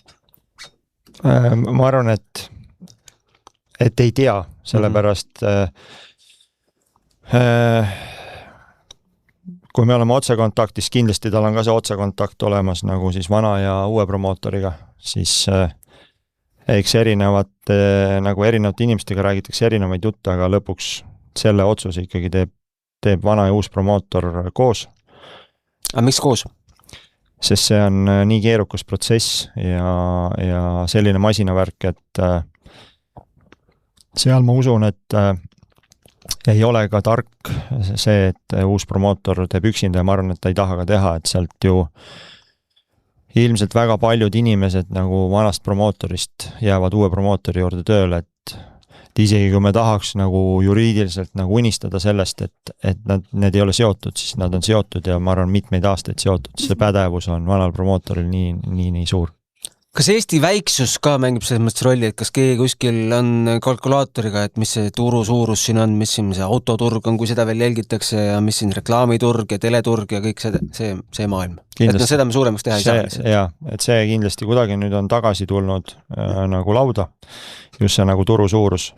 S3: ma arvan, et ei tea, sellepärast kui me oleme otsekontaktis, kindlasti tal on ka see otsekontakt olemas nagu siis vana ja uue promootoriga, siis eks erinevate inimestega räägitakse erinevaid jutte, aga lõpuks selle otsuse ikkagi teeb vana ja uus promootor koos.
S2: Aga miks koos?
S3: Sest see on nii keerukas protsess ja selline masinavärk, et seal ma usun, et ei ole ka tark see, et uus promootor teeb üksinda ja ma arvan, et ta ei taha ka teha, et sealt ju ilmselt väga paljud inimesed nagu vanast promootorist jäävad uue promootori juurde tööle, et isegi kui me tahaks nagu juriidiliselt nagu unistada sellest, et need ei ole seotud, siis nad on seotud ja ma arvan, mitmeid aastaid seotud. See pädevus on vanal promootoril nii suur.
S2: Kas Eesti väiksus ka mängib selles mõttes rolli, et kas keegi kuskil on kalkulaatoriga, et mis see turu suurus siin on, mis siin see autoturg on, kui seda veel jälgitakse ja mis siin reklaamiturg ja teleturg ja kõik see maailm? Kindlasti. Et seda me suuremaks teha ei saa.
S3: Jaa, et see kindlasti kuidagi nüüd on tagasi tulnud nagu lauda, just see nagu turu suurus.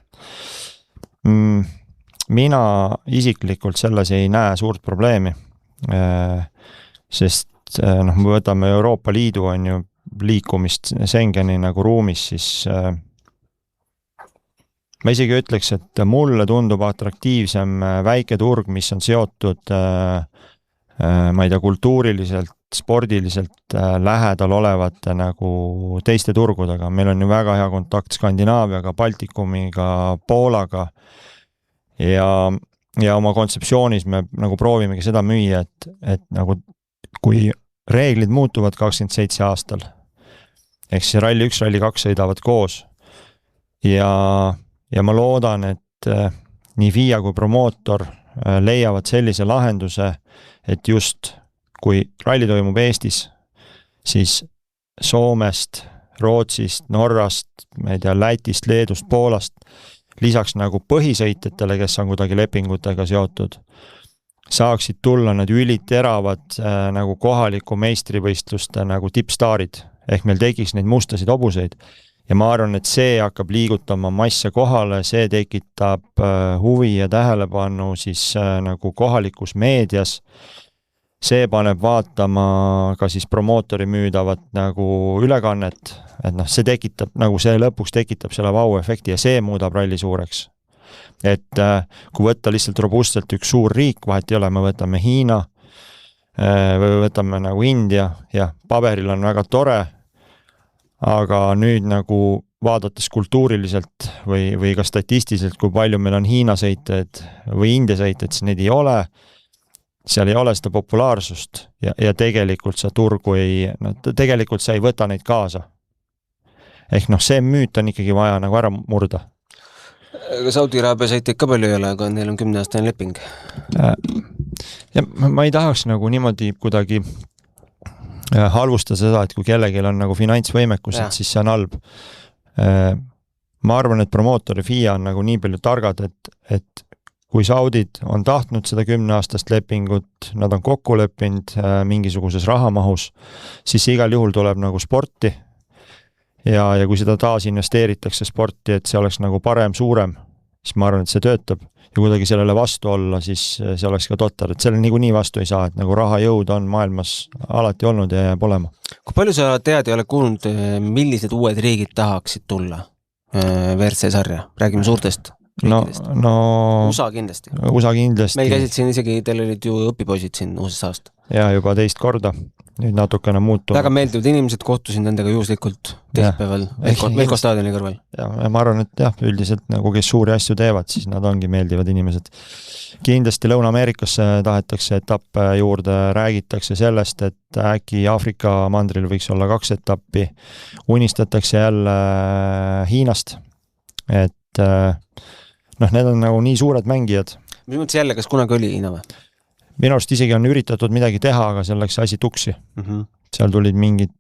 S3: Mina isiklikult selles ei näe suurt probleemi, sest me võtame Euroopa Liidu on ju liikumist Schengeni nagu ruumis, siis ma isegi ütleks, et mulle tundub atraktiivsem väike turg, mis on seotud ma ei tea, kultuuriliselt, spordiliselt lähedal olevate nagu teiste turgudega. Meil on ju väga hea kontakt Skandinaaviaga, Baltikumiga, Poolaga ja oma kontseptsioonis me nagu proovimegi seda müüa, et nagu kui reeglid muutuvad 27 aastal, ehk siis ralli 1, ralli 2 sõidavad koos ja ma loodan, et nii FIA kui promootor leiavad sellise lahenduse, et just kui ralli toimub Eestis, siis Soomest, Rootsist, Norrast, ma ei tea, Lätist, Leedust, Poolast, lisaks nagu põhisõitjatele, kes on kuidagi lepingutega seotud, saaksid tulla need üliteravad nagu kohaliku meistrivõistluste nagu tippstaarid, ehk meil tekiks neid mustasid hobuseid. Ja ma arvan, et see hakkab liigutama masse kohale, see tekitab huvi ja tähelepanu siis nagu kohalikus meedias. See paneb vaatama ka siis promootori müüdavat nagu ülekannet, et see tekitab, nagu see lõpuks tekitab selle vau-efekti ja see muudab ralli suureks. Et kui võtta lihtsalt robustselt üks suur riik, vahet ei ole, me võtame Hiina või võtame nagu India, ja paberil on väga tore, aga nüüd nagu vaadates kultuuriliselt või ka statistiliselt, kui palju meil on Hiina sõitjad või India sõitjad, siis neid ei ole, seal ei ole seda populaarsust ja tegelikult see turgu tegelikult sa ei võta neid kaasa. Ehk see müüt on ikkagi vaja nagu ära murda.
S2: Saudi-Araabia sõitjaid ka palju ei ole, aga neil on 10-aastane leping.
S3: Ja ma ei tahaks nagu niimoodi kuidagi halvustada seda, et kui kellelgi on nagu finantsvõimekus, et siis see on halb. Ma arvan, et promootor ja FIA on nagu nii palju targad, et kui saudid on tahtnud seda 10-aastast lepingut, nad on kokku leppinud mingisuguses rahamahus, siis igal juhul tuleb nagu sporti ja kui seda taas investeeritakse sporti, et see oleks nagu parem, suurem, siis ma arvan, et see töötab ja kuidagi sellele vastu olla, siis see oleks ka totter, et selle niikuinii vastu ei saa, et nagu raha jõud on maailmas alati olnud ja jääb olema.
S2: Kui palju sa tead ja oled kuulnud, millised uued riigid tahaksid tulla WRC sarja? Räägime suurtest riikidest.
S3: No,
S2: USA kindlasti. Meil käisid siin isegi, teil olid ju õpipoisid siin USA-st.
S3: Ja juba teist korda. Nüüd natukene muutunud.
S2: Väga meeldivad inimesed, kohtusin nendega juhuslikult teispäeval Velko staadioni kõrval.
S3: Ja ma arvan, et üldiselt nagu kes suuri asju teevad, siis nad ongi meeldivad inimesed. Kindlasti Lõuna-Ameerikasse tahetakse etappe juurde, räägitakse sellest, et äkki Aafrika mandril võiks olla 2 etappi. Unistatakse jälle Hiinast, et need on nagu nii suured mängijad.
S2: Mis mõttes jälle, kas kunagi oli Hiina või?
S3: Minu arust isegi on üritatud midagi teha, aga seal läks asi tuksi. Seal tulid mingid,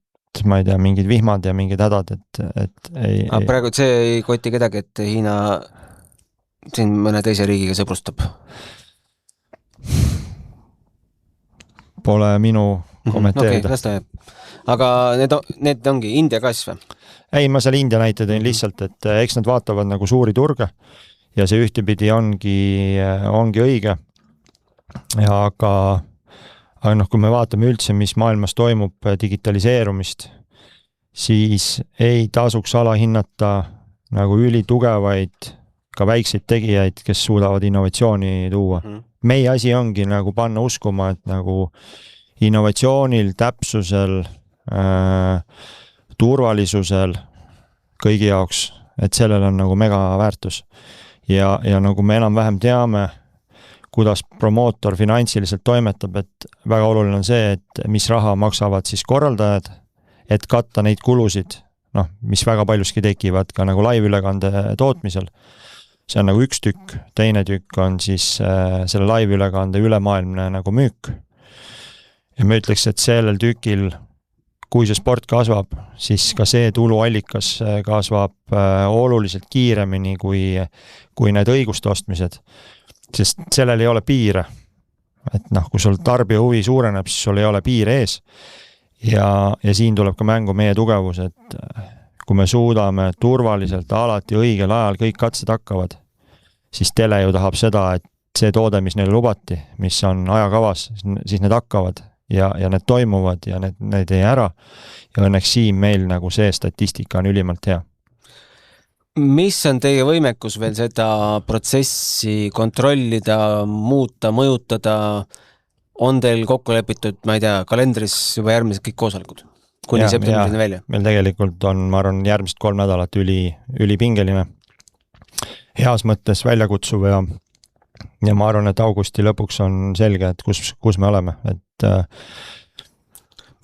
S3: ma ei tea, mingid vihmad ja mingid hädad, et ei...
S2: Praegu see ei koti kedagi, et Hiina siin mõne teise riigiga sõbrustab?
S3: Pole minu kommenteerida.
S2: Aga need ongi India kas või?
S3: Ei, ma seal India näite tõin lihtsalt, et eks nad vaatavad nagu suuri turge ja see ühtepidi ongi õige. Ja aga kui me vaatame üldse, mis maailmas toimub digitaliseerumist, siis ei tasuks alahinnata nagu ülitugevaid, ka väikseid tegijaid, kes suudavad innovatsiooni tuua. Meie asi ongi nagu panna uskuma, et nagu innovatsioonil, täpsusel, turvalisusel kõigi jaoks, et sellel on nagu mega väärtus. Ja nagu me enam-vähem teame, kuidas promootor finantsiliselt toimetab, et väga oluline on see, et mis raha maksavad siis korraldajad, et katta neid kulusid, mis väga paljuski tekivad ka nagu live-ülekande tootmisel. See on nagu üks tükk, teine tükk on siis selle live-ülekande ülemaailmne nagu müük. Ja ma ütleks, et sellel tükil, kui see sport kasvab, siis ka see tuluallikas kasvab oluliselt kiiremini kui need õiguste ostmised. Sest sellel ei ole piire. Et kui sul tarbija huvi suureneb, siis sul ei ole piire ees. Ja siin tuleb ka mängu meie tugevus, et kui me suudame turvaliselt alati õigel ajal kõik katsed hakkavad, siis tele ju tahab seda, et see toode, mis neile lubati, mis on ajakavas, siis need hakkavad ja need toimuvad ja need ei ära. Ja õnneks siin meil nagu see statistika on ülimalt hea.
S2: Mis on teie võimekus veel seda protsessi kontrollida, muuta, mõjutada? On teil kokku lepitud, ma ei tea, kalendris juba järgmised kõik koosolekud? Kuni septembrini välja?
S3: Meil tegelikult on, ma arvan, järgmised 3 nädalat ülipingeline. Heas mõttes väljakutsuv ja ma arvan, et augusti lõpuks on selge, et kus me oleme. Et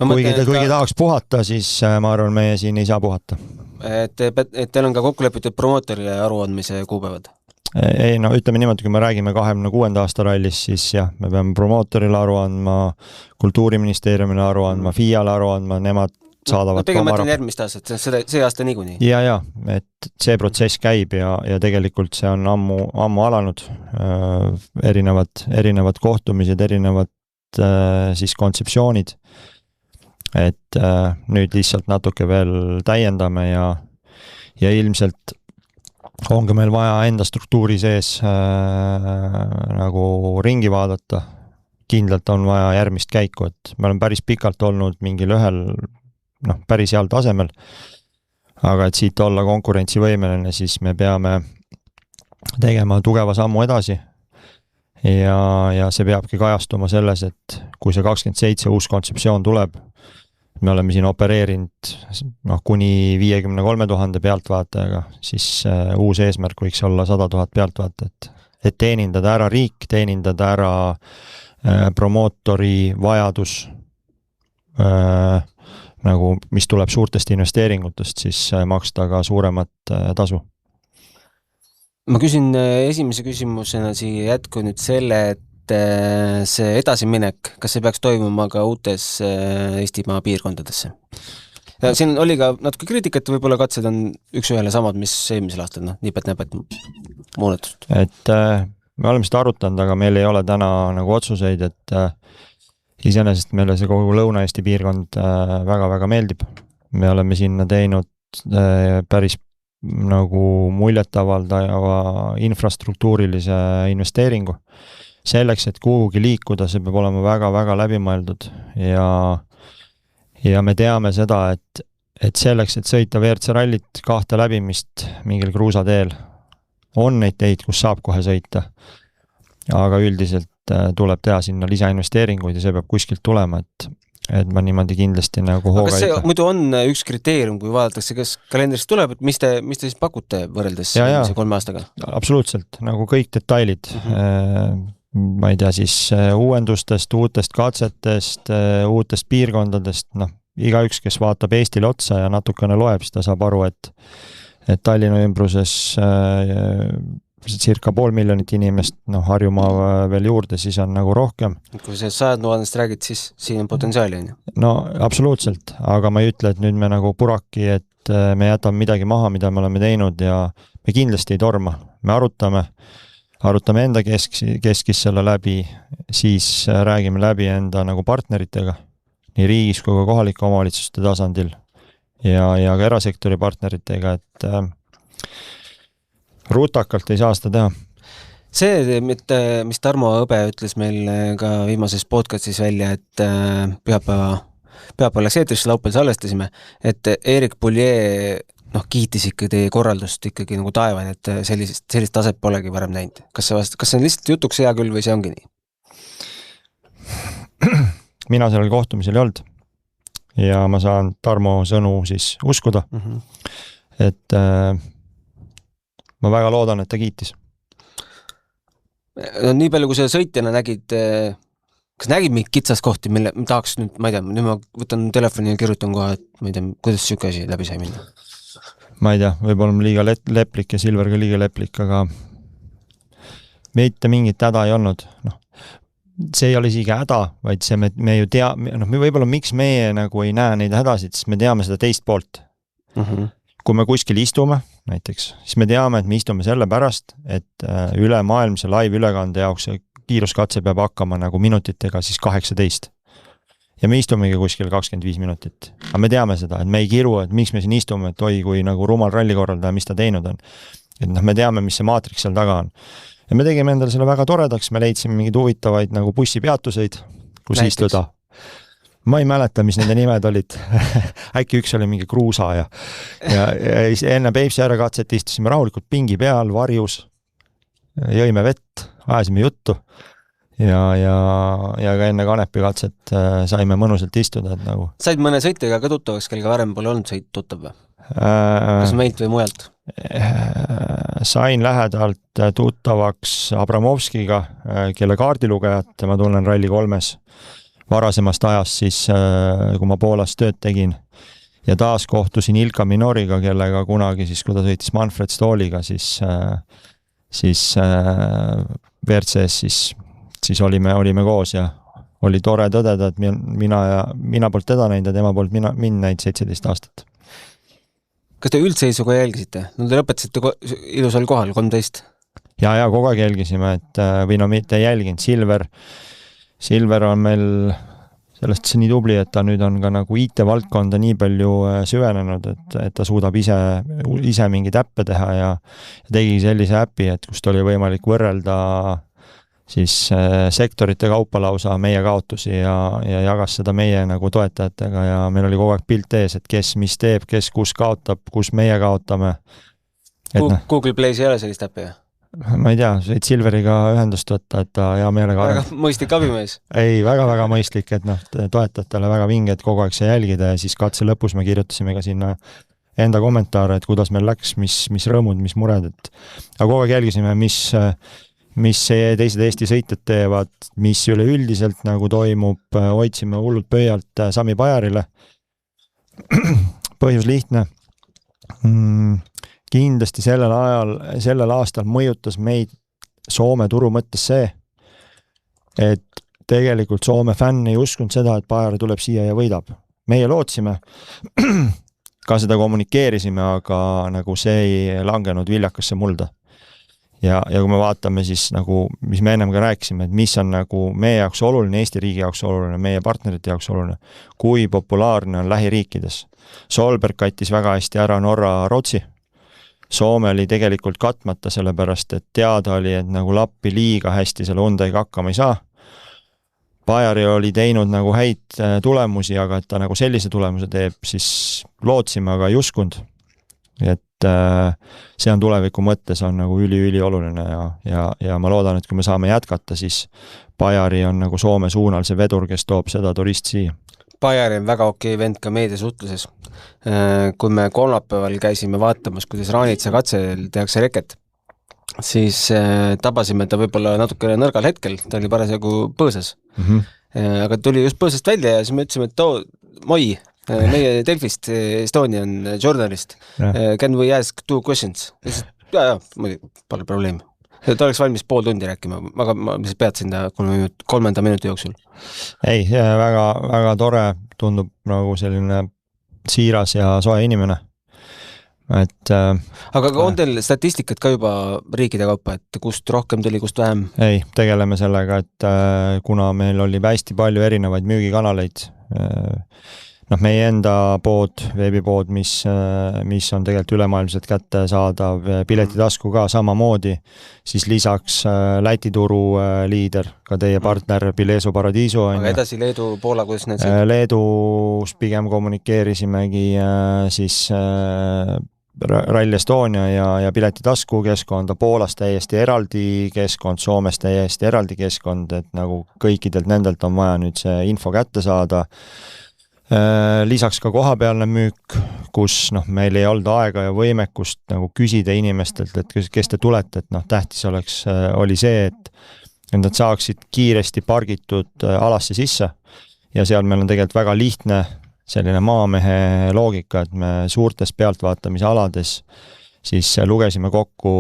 S3: kuigi tahaks puhata, siis ma arvan, meie siin ei saa puhata.
S2: Et teil on ka kokku lepitud promootorile aruandmise kuupäevad?
S3: Ei, ütleme niimoodi, kui me räägime 26. aasta rallis, siis jah, me peame promootorile aru andma, kultuuriministeeriumile aru andma, FIA-le aru andma, nemad saadavad
S2: pigem mõtlen järgmist aastat, see aasta niikuinii.
S3: Ja, et see protsess käib ja tegelikult see on ammu alanud. Erinevad kohtumised, erinevad siis kontseptsioonid. Et nüüd lihtsalt natuke veel täiendame ja ilmselt ongi meil vaja enda struktuuri sees nagu ringi vaadata. Kindlalt on vaja järgmist käiku, et me oleme päris pikalt olnud mingil ühel päris heal tasemel, aga et siit olla konkurentsivõimeline, siis me peame tegema tugeva sammu edasi ja see peabki kajastuma selles, et kui see 27 uus kontseptsioon tuleb, me oleme siin opereerinud kuni 53 000 pealtvaatajaga, siis uus eesmärk võiks olla 100 000 pealtvaatajat, et teenindada ära riik, teenindada ära promootori vajadus, nagu mis tuleb suurtest investeeringutest, siis maksta ka suuremat tasu.
S2: Ma küsin esimese küsimusena siia jätku nüüd selle, et see edasiminek, kas see peaks toimuma ka uutes Eestimaa piirkondadesse? Ja siin oli ka natuke kriitikat, võib-olla katsed on üks ühele samad, mis eelmisel aastal, nipet-näpet muudatust.
S3: Et me oleme seda arutanud, aga meil ei ole täna nagu otsuseid, et iseenesest meile see kogu Lõuna-Eesti piirkond väga-väga meeldib. Me oleme sinna teinud päris nagu muljetavaldava infrastruktuurilise investeeringu. Selleks, et kuhugi liikuda, see peab olema väga-väga läbimõeldud ja me teame seda, et selleks, et sõita WRC rallit 2 läbimist mingil kruusateel, on neid teid, kus saab kohe sõita. Aga üldiselt tuleb teha sinna lisainvesteeringuid ja see peab kuskilt tulema, et ma niimoodi kindlasti nagu hooga
S2: aga see muidu on üks kriteerium, kui vaadatakse, kas kalendrist tuleb, et mis te siis pakute võrreldes 3 aastaga?
S3: Absoluutselt, nagu kõik detailid. Ma ei tea siis uuendustest, uutest katsetest, uutest piirkondadest, igaüks, kes vaatab Eestile otsa ja natukene loeb, siis ta saab aru, et Tallinna ümbruses circa 500 000 inimest, Harjumaa veel juurde, siis on nagu rohkem.
S2: Kui see 100 000 räägid, siis siin on potentsiaali, on ju?
S3: No absoluutselt, aga ma ei ütle, et nüüd me nagu puraki, et me jätame midagi maha, mida me oleme teinud ja me kindlasti ei torma. Me arutame enda keskis selle läbi, siis räägime läbi enda nagu partneritega, nii riigis kui ka kohalike omavalitsuste tasandil ja ka erasektori partneritega, et rutakalt ei saa seda teha.
S2: See, mis Tarmo Õbe ütles meil ka viimases podcastis välja, et pühapäeval läks eetrisse, laupäeval salvestasime, et Erik Pulje kiitis ikka teie korraldust ikkagi nagu taevani, et sellist taset polegi varem näinud. Kas see on lihtsalt jutuks hea küll või see ongi nii?
S3: Mina sellel kohtumisel ei olnud ja ma saan Tarmo sõnu siis uskuda, et ma väga loodan, et ta kiitis.
S2: Nii palju, kui sa sõitjana nägid, kas nägid mingit kitsaskohti, mille tahaks nüüd, ma ei tea, nüüd ma võtan telefoni ja kirjutan kohe, et ma ei tea, kuidas siuke asi läbi sai minna?
S3: Ma ei tea, võib-olla liiga leplik ja Silver ka liiga leplik, aga mitte mingit häda ei olnud. See ei ole isegi häda, vaid see me ju võib-olla miks meie nagu ei näe neid hädasid, siis me teame seda teist poolt. Kui me kuskil istume, näiteks, siis me teame, et me istume selle pärast, et üle maailmse live-ülekande jaoks kiiruskatse peab hakkama nagu minutitega siis 18. Ja me istumegi kuskil 25 minutit. Aga me teame seda, et me ei kiru, et miks me siin istume, et oi, kui nagu rumal rallikorraldaja, mis ta teinud on. Et me teame, mis see maatriks seal taga on. Ja me tegime endale selle väga toredaks, me leidsime mingid huvitavaid nagu bussipeatuseid, kus istuda. Ma ei mäleta, mis nende nimed olid. Äkki üks oli mingi kruusa ja enne Peipsi ärakatset istusime rahulikult pingi peal, varjus, jõime vett, ajasime juttu ja ka enne Kanepi katset saime mõnusalt istuda. Et nagu.
S2: Said mõne sõitjaga ka tuttavaks, kellega varem pole olnud sõit tuttav või? Kas meilt või mujalt?
S3: Sain lähedalt tuttavaks Abramovskiga, kelle kaardilugejat ma tunnen Rally 3-s. Varasemast ajast siis, kui ma Poolas tööd tegin ja taas kohtusin Ilka Minoriga, kellega kunagi siis, kui ta sõitis Manfred Stoliga, siis WRCs siis olime koos ja oli tore tõdeda, et mina poolt teda näinud ja tema poolt mind näinud 17 aastat.
S2: Kas te üldseisuga jälgisite? No te lõpetasite ilusal kohal, 13?
S3: Ja kogu aeg jälgisime, või mitte jälginud, Silver on meil sellest nii tubli, et ta nüüd on ka nagu IT-valdkonda nii palju süvenenud, et ta suudab ise mingeid äppe teha ja tegi sellise äpi, et kust oli võimalik võrrelda siis sektorite kaupa lausa meie kaotusi ja jagas seda meie nagu toetajatega ja meil oli kogu aeg pilt ees, et kes mis teeb, kes kus kaotab, kus meie kaotame.
S2: Google Play's ei ole sellist äppi?
S3: Ma ei tea, võid Silveriga ühendust võtta, et ta hea meelega
S2: väga mõistlik abimees.
S3: Ei, väga meistlik, et toetajatele väga vinge, et kogu aeg see jälgida ja siis katse lõpus me kirjutasime ka sinna enda kommentaare, et kuidas meil läks, mis rõõmud, mis mured, aga kogu aeg jälgisime, mis teised Eesti sõitjad teevad, mis üleüldiselt nagu toimub, hoidsime hullult pöialt Sami Pajarile. Põhjus lihtne. Kindlasti sellel aastal mõjutas meid Soome turu mõttes see, et tegelikult Soome fänn ei uskunud seda, et Pajar tuleb siia ja võidab. Meie lootsime, ka seda kommunikeerisime, aga nagu see ei langenud viljakasse mulda. ja kui me vaatame siis nagu, mis me ennem ka rääkisime, et mis on nagu meie jaoks oluline, Eesti riigi jaoks oluline, meie partnerite jaoks oluline, kui populaarne on lähiriikides. Solberg kattis väga hästi ära Norra Rootsi. Soome oli tegelikult katmata, sellepärast et teada oli, et nagu Lappi liiga hästi selle Hyundai'ga hakkama ei saa. Bajari oli teinud nagu häid tulemusi, aga et ta nagu sellise tulemuse teeb, siis lootsime, aga ei uskunud. Et see on tuleviku mõttes on nagu üli oluline ja ma loodan, et kui me saame jätkata, siis Bajari on nagu Soome suunal see vedur, kes toob seda turisti siia.
S2: Bajari on väga okei vend ka meediasutluses. Kui me kolmapäeval käisime vaatamas, kuidas Raanitsa katsel tehakse reket, siis tabasime ta võib-olla natukene nõrgal hetkel, ta oli parasjagu põõsas. Aga tuli just põõsast välja ja siis me ütlesime, et moi, meie Delfist Estonian journalist, can we ask 2 questions? Ja, pole probleemi. Ta oleks valmis pool tundi rääkima, aga ma peatsin ta 3 minuti jooksul.
S3: Ei, väga, väga tore, tundub nagu selline siiras ja soe inimene.
S2: Aga on teil statistikat ka juba riikide kaupa, et kust rohkem tuli, kust vähem?
S3: Ei, tegeleme sellega, et kuna meil oli hästi palju erinevaid müügikanaleid, meie enda pood, veebipood, mis on tegelikult ülemaailmselt kätte saadav, piletitasku ka samamoodi, siis lisaks Läti turu liider, ka teie partner Pileso Paradiiso.
S2: Aga edasi Leedu, Poola, kuidas need see?
S3: Leedus pigem kommunikeerisimegi siis Rally Estonia ja piletitasku keskkonda, Poolas täiesti eraldi keskkond, Soomes täiesti eraldi keskkond, et nagu kõikidelt nendelt on vaja nüüd see info kätte saada. Lisaks ka kohapealne müük, kus meil ei olnud aega ja võimekust nagu küsida inimestelt, et kes te tulete, et tähtis oli see, et nad saaksid kiiresti pargitud alasse sisse ja seal meil on tegelikult väga lihtne selline maamehe loogika, et me suurtes pealtvaatamise alades siis lugesime kokku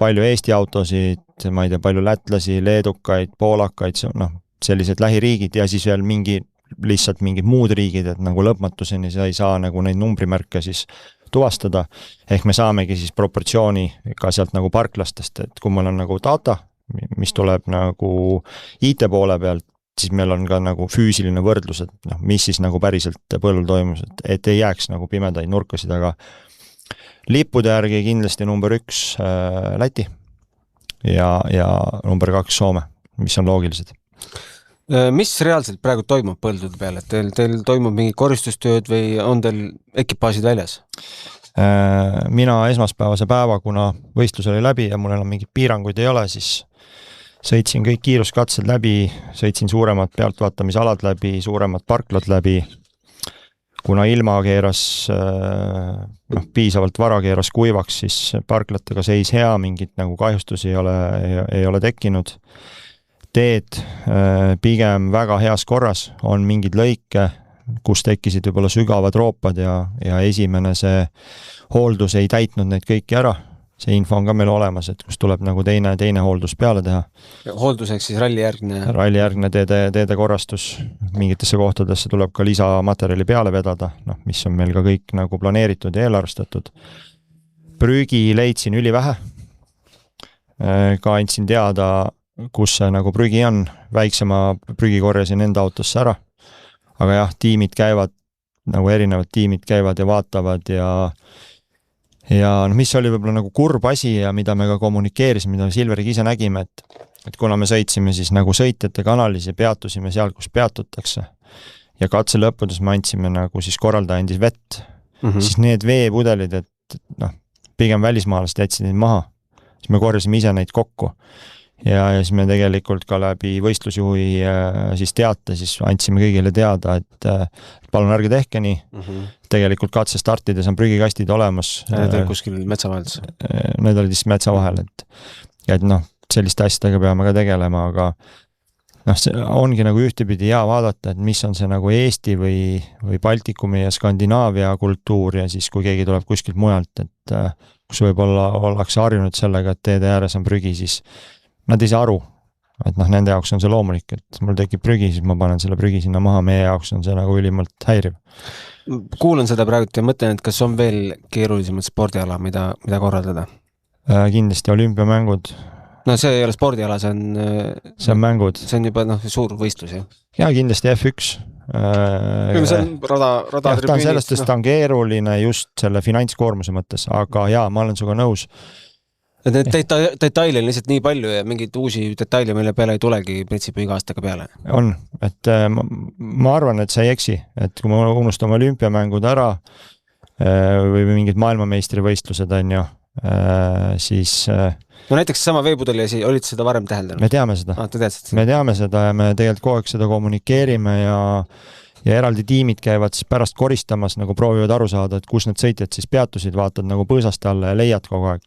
S3: palju Eesti autosid, ma ei tea, palju lätlasi, leedukaid, poolakaid, sellised lähiriigid ja siis veel lihtsalt mingid muud riigid, et nagu lõpmatuseni sa ei saa nagu neid numbrimärke siis tuvastada, ehk me saamegi siis proportsiooni ka sealt nagu parklastest, et kui meil on nagu data, mis tuleb nagu IT poole pealt, siis meil on ka nagu füüsiline võrdlus, et mis siis nagu päriselt põllul toimus, et ei jääks nagu pimedaid nurkasid, aga lippude järgi kindlasti number 1 Läti ja number 2 Soome, mis on loogilised.
S2: Mis reaalselt praegu toimub põldude peal, et teil toimub mingi koristustööd või on teil ekipaasid väljas?
S3: Mina esmaspäevase päeva, kuna võistlus oli läbi ja mul enam mingid piiranguid ei ole, siis sõitsin kõik kiiruskatsed läbi, sõitsin suuremad pealtvaatamisalad läbi, suuremad parklad läbi. Kuna ilma keeras, piisavalt vara keeras kuivaks, siis parklatega seis hea, mingit nagu kahjustusi ei ole tekkinud. Teed pigem väga heas korras, on mingid lõike, kus tekkisid võib-olla sügavad roopad ja esimene see hooldus ei täitnud neid kõiki ära. See info on ka meil olemas, et kus tuleb nagu teine hooldus peale teha.
S2: Hoolduseks siis rallijärgne?
S3: Rallijärgne teede korrastus. Mingitesse kohtadesse tuleb ka lisamaterjali peale vedada, mis on meil ka kõik nagu planeeritud ja eelarvestatud. Prügi leidsin ülivähe. Ka andsin teada, kus see nagu prügi on. Väiksema prügi korjasin enda autosse ära. Aga jah, tiimid käivad, nagu erinevad tiimid käivad ja vaatavad ja mis oli võib-olla nagu kurb asi ja mida me ka kommunikeerisime, mida Silveriga ise nägime, et kuna me sõitsime siis nagu sõitjate kanalis ja peatusime seal, kus peatutakse ja katse lõppudes me andsime nagu siis korraldaja andis vett, siis need veepudelid, et pigem välismaalast jätsid neid maha, siis me korjasime ise neid kokku ja siis me tegelikult ka läbi võistlusjuhi siis teate, siis andsime kõigile teada, et palun ärge tehke nii. Tegelikult katse startides on prügikastid olemas.
S2: Need olid kuskil metsa vahel?
S3: Need olid siis metsa vahel, et selliste asjadega peame ka tegelema, aga see ongi nagu ühtepidi hea vaadata, et mis on see nagu Eesti või Baltikumi ja Skandinaavia kultuur ja siis kui keegi tuleb kuskilt mujalt, et kus võib-olla ollakse harjunud sellega, et teede ääres on prügi, siis nad ei saa aru, et nende jaoks on see loomulik, et mul tekib prügi, siis ma panen selle prügi sinna maha, meie jaoks on see nagu ülimalt häiriv.
S2: Kuulan seda praegu ja mõtlen, et kas on veel keerulisemad spordiala, mida korraldada?
S3: Kindlasti olümpiamängud.
S2: No see ei ole spordiala, see
S3: on mängud.
S2: See on juba suur võistlus, jah?
S3: Ja kindlasti F1.
S2: See on rada
S3: ta on sellest, ta on keeruline just selle finantskoormuse mõttes, aga jaa, ma olen suga nõus.
S2: Need detaile on lihtsalt nii palju ja mingeid uusi detaile meile peale ei tulegi printsiipi iga aastaga peale.
S3: On, et ma arvan, et sa ei eksi, et kui me unustame olümpiamängud ära või mingid maailmameistrivõistlused on ju, siis
S2: no näiteks sama veepudeli olid seda varem täheldanud?
S3: Me teame seda. Me teame seda ja me tegelikult kogu aeg seda kommunikeerime ja eraldi tiimid käivad siis pärast koristamas, nagu proovivad aru saada, et kus need sõitjad siis peatusid, vaatad nagu põõsaste alla ja leiad kogu aeg.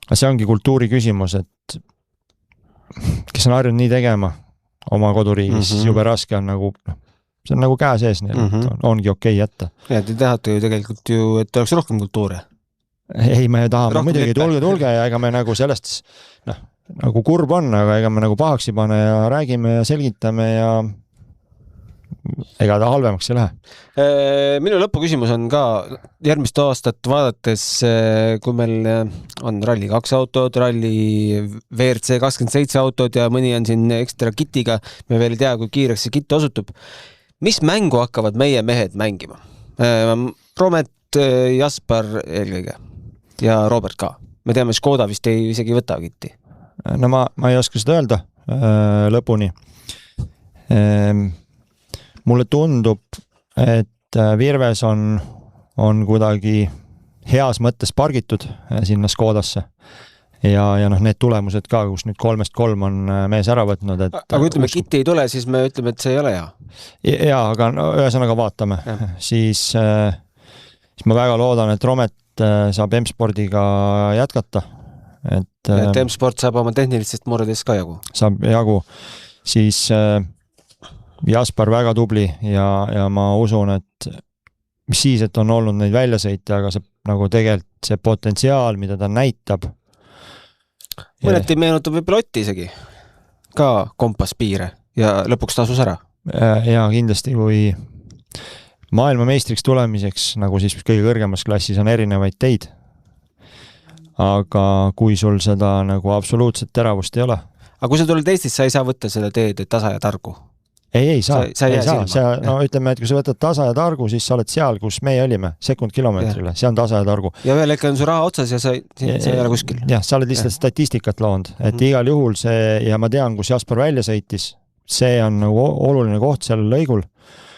S3: Aga see ongi kultuuri küsimus, et kes on harjunud nii tegema oma koduriigis, siis jube raske on nagu, see on nagu käe sees, ongi okei jätta.
S2: Ja te tahate ju tegelikult ju, et oleks rohkem kultuure.
S3: Ei, me tahame muidugi tulge ja ega me nagu sellest nagu kurb on, aga ega me nagu pahaks ei pane ja räägime ja selgitame ja ega ta halvemaks ei lähe.
S2: Minu lõpuküsimus on ka järgmist aastat vaadates, kui meil on Rally 2 autod, Rally WRC 27 autod ja mõni on siin ekstra kitiga, me veel ei tea, kui kiireks see kitt osutub. Mis mängu hakkavad meie mehed mängima? Romet, Jaspar eelkõige ja Robert ka. Me teame, Škoda vist isegi ei võta kitti.
S3: No ma ei oska seda öelda lõpuni. Mulle tundub, et Virves on kuidagi heas mõttes pargitud sinna Škodasse. Ja need tulemused ka, kus nüüd 3-3 on mees ära võtnud.
S2: Aga kui ütleme, kitti ei tule, siis me ütleme, et see ei ole hea.
S3: Jaa, aga ühesõnaga vaatame. Siis ma väga loodan, et Romet saab M-spordiga jätkata.
S2: Et M-sport saab oma tehnilistest murredest ka jagu.
S3: Saab jagu. Siis Jaspar väga tubli ja ma usun, et mis siis, et on olnud neid väljasõite, aga see, nagu tegelikult see potentsiaal, mida ta näitab.
S2: Mõneti meenutab või Lotti isegi. Ka kompas piire ja lõpuks tasus ära.
S3: Ja kindlasti, kui maailmameistriks tulemiseks, nagu siis kõige kõrgemas klassis on erinevaid teid. Aga kui sul seda nagu absoluutset teravust ei ole.
S2: Aga kui sa tuled Eestis, sa ei saa võtta seda teed, et tasa ja targu?
S3: Ei saa. No ütleme, et kui sa võtad tasa ja targu, siis sa oled seal, kus meie olime, sekund kilomeetrile. See on tasa ja targu.
S2: Ja veel äkki on su raha otsas ja sa ei ole kuskil.
S3: Jah, sa oled lihtsalt statistikat loonud. Et igal juhul see, ja ma tean, kus Jaspar välja sõitis, see on nagu oluline koht seal lõigul.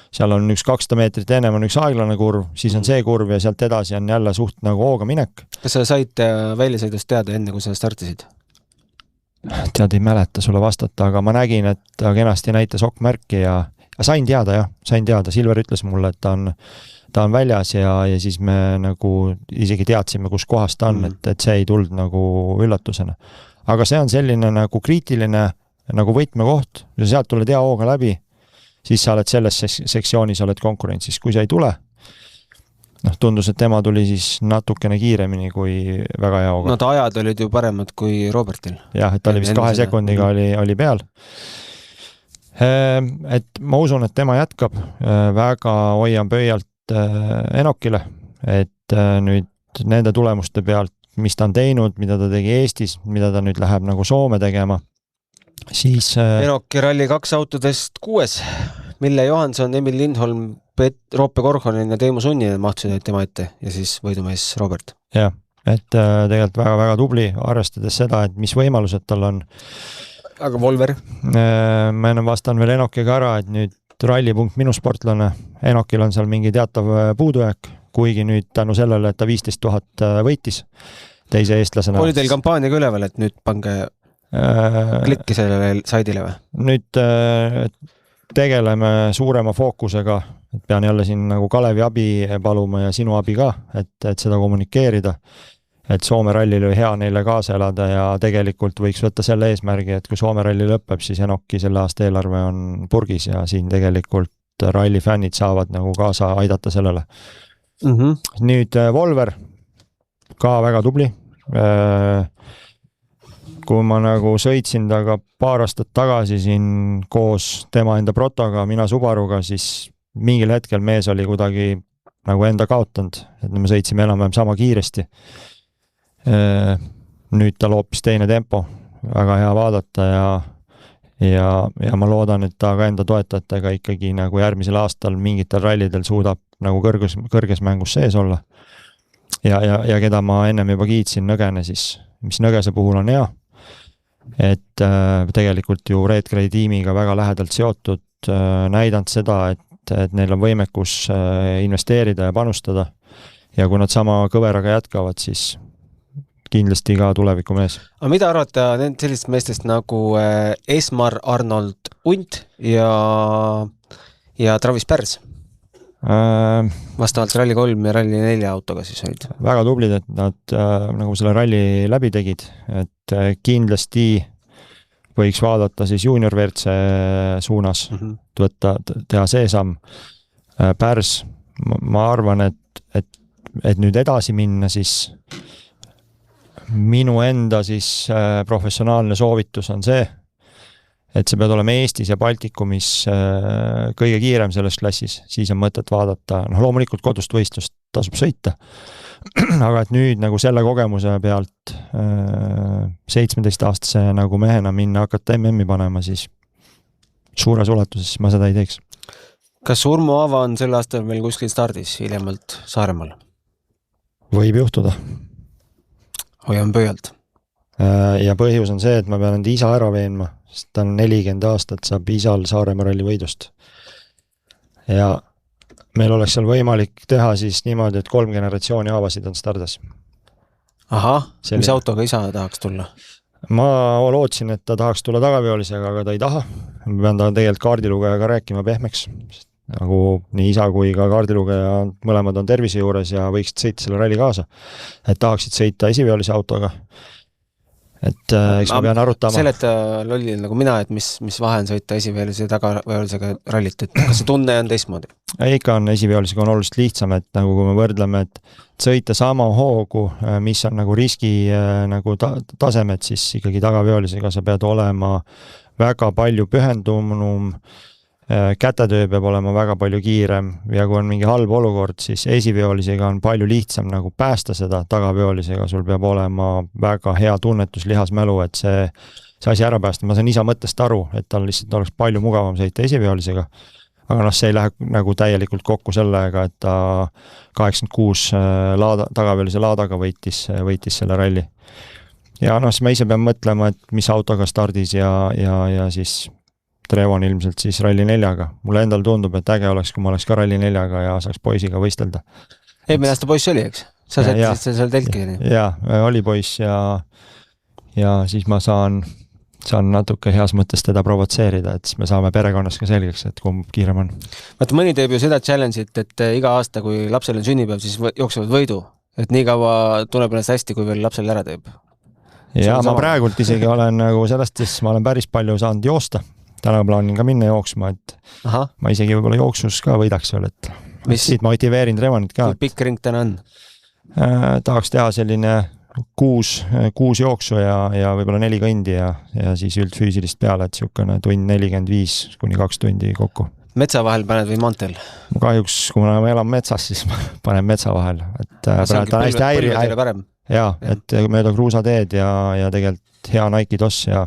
S3: Seal on 200 meetrit ennem on üks aeglane kurv, siis on see kurv ja sealt edasi on jälle suht nagu hooga minek. Kas
S2: sa said väljasõidust teada enne, kui sa startisid?
S3: Tead, ei mäleta sulle vastata, aga ma nägin, et ta kenasti näitas okmärki ja sain teada, Silver ütles mulle, et ta on väljas ja siis me nagu isegi teadsime, kus kohas ta on, et see ei tulnud nagu üllatusena. Aga see on selline nagu kriitiline nagu võtmekoht, ja sealt tuled hea hooga läbi, siis sa oled selles sektsioonis, oled konkurentsis. Kui sa ei tule, tundus, et tema tuli siis natukene kiiremini kui väga hea hooga.
S2: No ta ajad olid ju paremad kui Robertil.
S3: Jah, et ta oli vist 2 sekundiga oli peal. Et ma usun, et tema jätkab. Väga hoian pöialt Enokile, et nüüd nende tulemuste pealt, mis ta on teinud, mida ta tegi Eestis, mida ta nüüd läheb nagu Soome tegema, siis
S2: Enoki Rally 2 autodest 6. Mille Johanson, Emil Lindholm, Roope Korhonen ja Teemu Sunninen mahtusid tema ette ja siis võidumees Robert.
S3: Jah, et tegelikult väga-väga tubli, arvestades seda, et mis võimalused tal on.
S2: Aga Volver?
S3: Ma enne vastan veel Enokiga ära, et nüüd rallipunkt minu sportlane. Enokil on seal mingi teatav puudujääk, kuigi nüüd tänu sellele, et ta 15 000 võitis teise eestlasena.
S2: Oli teil kampaaniaga üleval, et nüüd pange klikki sellele saidile või?
S3: Nüüd tegeleme suurema fookusega, et pean jälle siin nagu Kalevi abi paluma ja sinu abi ka, et seda kommunikeerida, et Soome rallil oli hea neile kaasa elada ja tegelikult võiks võtta selle eesmärgi, et kui Soome ralli lõpeb, siis Enoki selle aasta eelarve on purgis ja siin tegelikult rallifännid saavad nagu kaasa aidata sellele. Nüüd Volver, ka väga tubli. Kui ma nagu sõitsin taga paar aastat tagasi siin koos tema enda protoga, mina Subaruga, siis mingil hetkel mees oli kuidagi nagu enda kaotanud, et me sõitsime enam-vähem sama kiiresti. Nüüd tal hoopis teine tempo, väga hea vaadata ja ma loodan, et ta ka enda toetajatega ikkagi nagu järgmisel aastal mingitel rallidel suudab nagu kõrges mängus sees olla. Ja keda ma ennem juba kiitsin, Nõgene siis, mis Nõgese puhul on hea, et tegelikult ju Red Gray tiimiga väga lähedalt seotud, näidanud seda, et neil on võimekus investeerida ja panustada ja kui nad sama kõveraga jätkavad, siis kindlasti ka tuleviku mees.
S2: Aga mida arvata sellist meestest nagu Esmar Arnold Unt ja Travis Pärs? Vastavalt Rally 3 ja Rally 4 autoga siis olid.
S3: Väga tublid, et nad nagu selle ralli läbi tegid, et kindlasti võiks vaadata siis junior WRC suunas, teha see samm. Pärs, ma arvan, et nüüd edasi minna, siis minu enda siis professionaalne soovitus on see, et see pead olema Eestis ja Baltikumis kõige kiirem selles klassis, siis on mõtet vaadata, loomulikult kodust võistlust tasub sõita, aga et nüüd nagu selle kogemuse pealt 17-aastase nagu mehena minna hakata MM-i panema, siis suures ulatuses ma seda ei teeks.
S2: Kas Urmo Ava on sel aastal meil kuskil stardis hiljemalt Saaremaal?
S3: Võib juhtuda.
S2: Hoian pöialt.
S3: Ja põhjus on see, et ma pean enda isa ära veenma, sest ta on 40 aastat, saab isal Saaremaa ralli võidust. Ja meil oleks seal võimalik teha siis niimoodi, et 3 generatsiooni Avasid on stardas.
S2: Ahah, mis autoga isa tahaks tulla?
S3: Ma lootsin, et ta tahaks tulla tagaveolisega, aga ta ei taha. Ma pean ta tegelikult kaardilugejaga rääkima pehmeks. Nagu nii isa kui ka kaardilugeja mõlemad on tervise juures ja võiksid sõita selle ralli kaasa. Et tahaksid sõita esiveolise autoga. Et eks ma pean arutama.
S2: Seleta lollil nagu mina, et mis vahe on sõita esiveolise ja tagaveolisega rallit, et kas see tunne on teistmoodi?
S3: Ikka on esiviolisega on oluliselt lihtsam, et nagu kui me võrdleme, et sõita sama hoogu, mis on nagu riski nagu tasemed, siis ikkagi tagaveolisega sa pead olema väga palju pühendunum, kätetöö peab olema väga palju kiirem ja kui on mingi halb olukord, siis esiviolisega on palju lihtsam nagu päästa seda, tagaveolisega sul peab olema väga hea tunnetus, lihasmälu, et see asi ära päästa. Ma saan isa mõttest aru, et tal lihtsalt oleks palju mugavam sõita esiviolisega, aga see ei lähe nagu täielikult kokku sellega, et ta 86 tagaveolise laadaga võitis selle ralli. Ja siis ma ise pean mõtlema, et mis autoga stardis ja siis Trevon ilmselt siis Rally 4-ga. Mulle endal tundub, et äge oleks, kui ma oleks ka Rally 4-ga ja saaks poisiga võistelda.
S2: Eelmine aasta poiss oli, eks? Sa sättisid seal telki?
S3: Jaa, oli poiss ja siis ma saan natuke heas mõttes teda provotseerida, et siis me saame perekonnas ka selgeks, et kumb kiirem on.
S2: Vaata, mõni teeb ju seda challenge'it, et iga aasta, kui lapsel on sünnipäev, siis jooksevad võidu. Et nii kaua tunneb ennast hästi, kui veel lapsel ära teeb.
S3: Ja ma praegult isegi olen nagu sellest, siis ma olen päris palju saanud joosta. Täna plaanin ka minna jooksma, et ma isegi võib-olla jooksus ka võidaks veel, et siit motiveerin Trevonit ka.
S2: Kui pikk ring täna on?
S3: Tahaks teha selline 6 jooksu ja võib-olla 4 kõndi ja siis üldfüüsilist peale, et siukene tund 45 kuni 2 tundi kokku.
S2: Metsa vahel paned või mantel?
S3: Kahjuks, kui ma elan metsas, siis panen metsa vahel. Et mööda kruusateed ja tegelikult hea Nike toss ja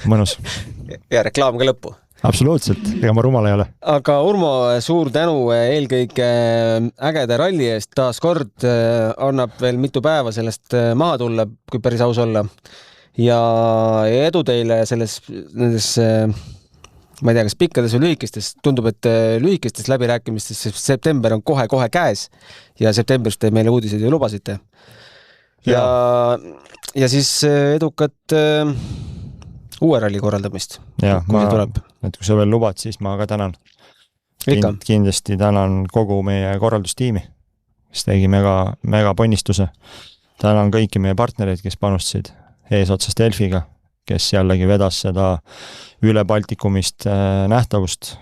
S3: mõnus.
S2: Ja reklaam ka lõppu.
S3: Absoluutselt, ega ma rumal ei ole.
S2: Aga Urmo, suur tänu eelkõige ägeda ralli eest. Taas kord annab veel mitu päeva sellest maha tulla, kui päris aus olla. Ja edu teile nendes, ma ei tea, kas pikkades või lühikestes. Tundub, et lühikestes läbirääkimistes september on kohe käes ja septembrist te meile uudiseid ju lubasite. Ja siis edukat uue ralli korraldamist.
S3: Ja, et kui sa veel lubad, siis ma ka tänan. Kindlasti tänan kogu meie korraldustiimi, kes tegi mega ponnistuse. Tänan kõiki meie partnereid, kes panustasid eesotsast Elfiga, kes jällegi vedas seda üle Baltikumist nähtavust.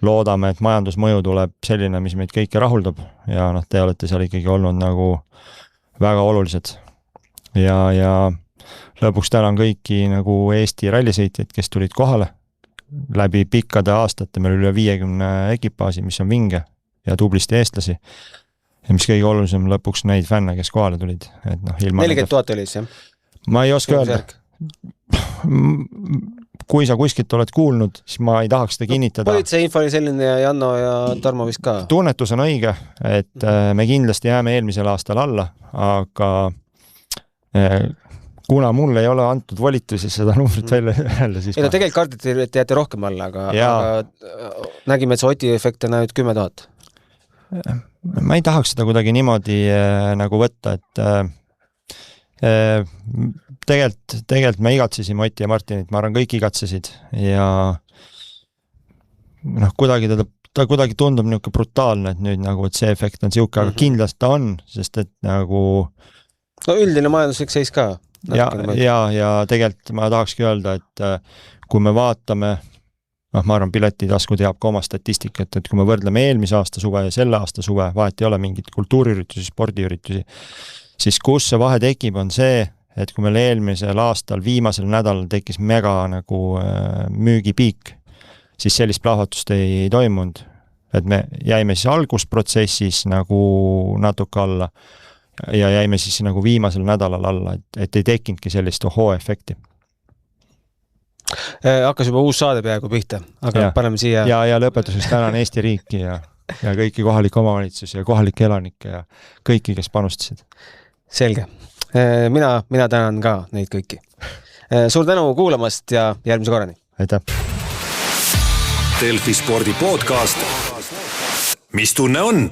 S3: Loodame, et majandusmõju tuleb selline, mis meid kõike rahuldab ja te olete seal ikkagi olnud nagu väga olulised. Ja lõpuks tänan kõiki nagu Eesti rallisõitjaid, kes tulid kohale läbi pikkade aastate, meil üle 50 ekipaasi, mis on vinge ja tublisti eestlasi. ja mis kõige olulisem, lõpuks neid fänne, kes kohale tulid. Et
S2: 40 000 oli siis, jah?
S3: Ma ei oska öelda. Kui sa kuskilt oled kuulnud, siis ma ei tahaks seda kinnitada.
S2: Politsei info oli selline ja Janno ja Tarmo vist ka.
S3: Tunnetus on õige, et me kindlasti jääme eelmisel aastal alla, aga kuna mul ei ole antud volitusi seda numbrit välja öelda, siis...
S2: Tegelikult karditi, et jääte rohkem alla, aga nägime, et see Oti efekt on ainult 10 000.
S3: Ma ei tahaks seda kuidagi niimoodi nagu võtta, et tegelikult me igatsesime Oti ja Martinit, ma arvan, kõik igatsesid ja kuidagi ta kuidagi tundub niisugune brutaalne, et nüüd nagu, et see efekt on siuke, aga kindlasti ta on, sest et nagu...
S2: No üldine majanduslik seis ka.
S3: Ja tegelikult ma tahakski öelda, et kui me vaatame, ma arvan, Piletitasku teab ka oma statistikat, et kui me võrdleme eelmise aasta suve ja selle aasta suve, vahet ei ole mingit kultuuriüritusi, spordiüritusi, siis kus see vahe tekib, on see, et kui meil eelmisel aastal viimasel nädalal tekkis mega nagu müügipiik, siis sellist plahvatust ei toimunud. Et me jäime siis algusprotsessis nagu natuke alla ja jäime siis nagu viimasel nädalal alla, et ei tekkinudki sellist efekti.
S2: Hakkas juba uus saade peaaegu pihta, aga paneme siia...
S3: Ja lõpetuseks tänan Eesti riiki ja kõiki kohalikke omavalitsusi ja kohalikke elanikke ja kõiki, kes panustasid.
S2: Selge. Mina tänan ka neid kõiki. Suur tänu kuulamast ja järgmise korrani.
S3: Aitäh.
S1: Delfi spordi podcast. Mis tunne on?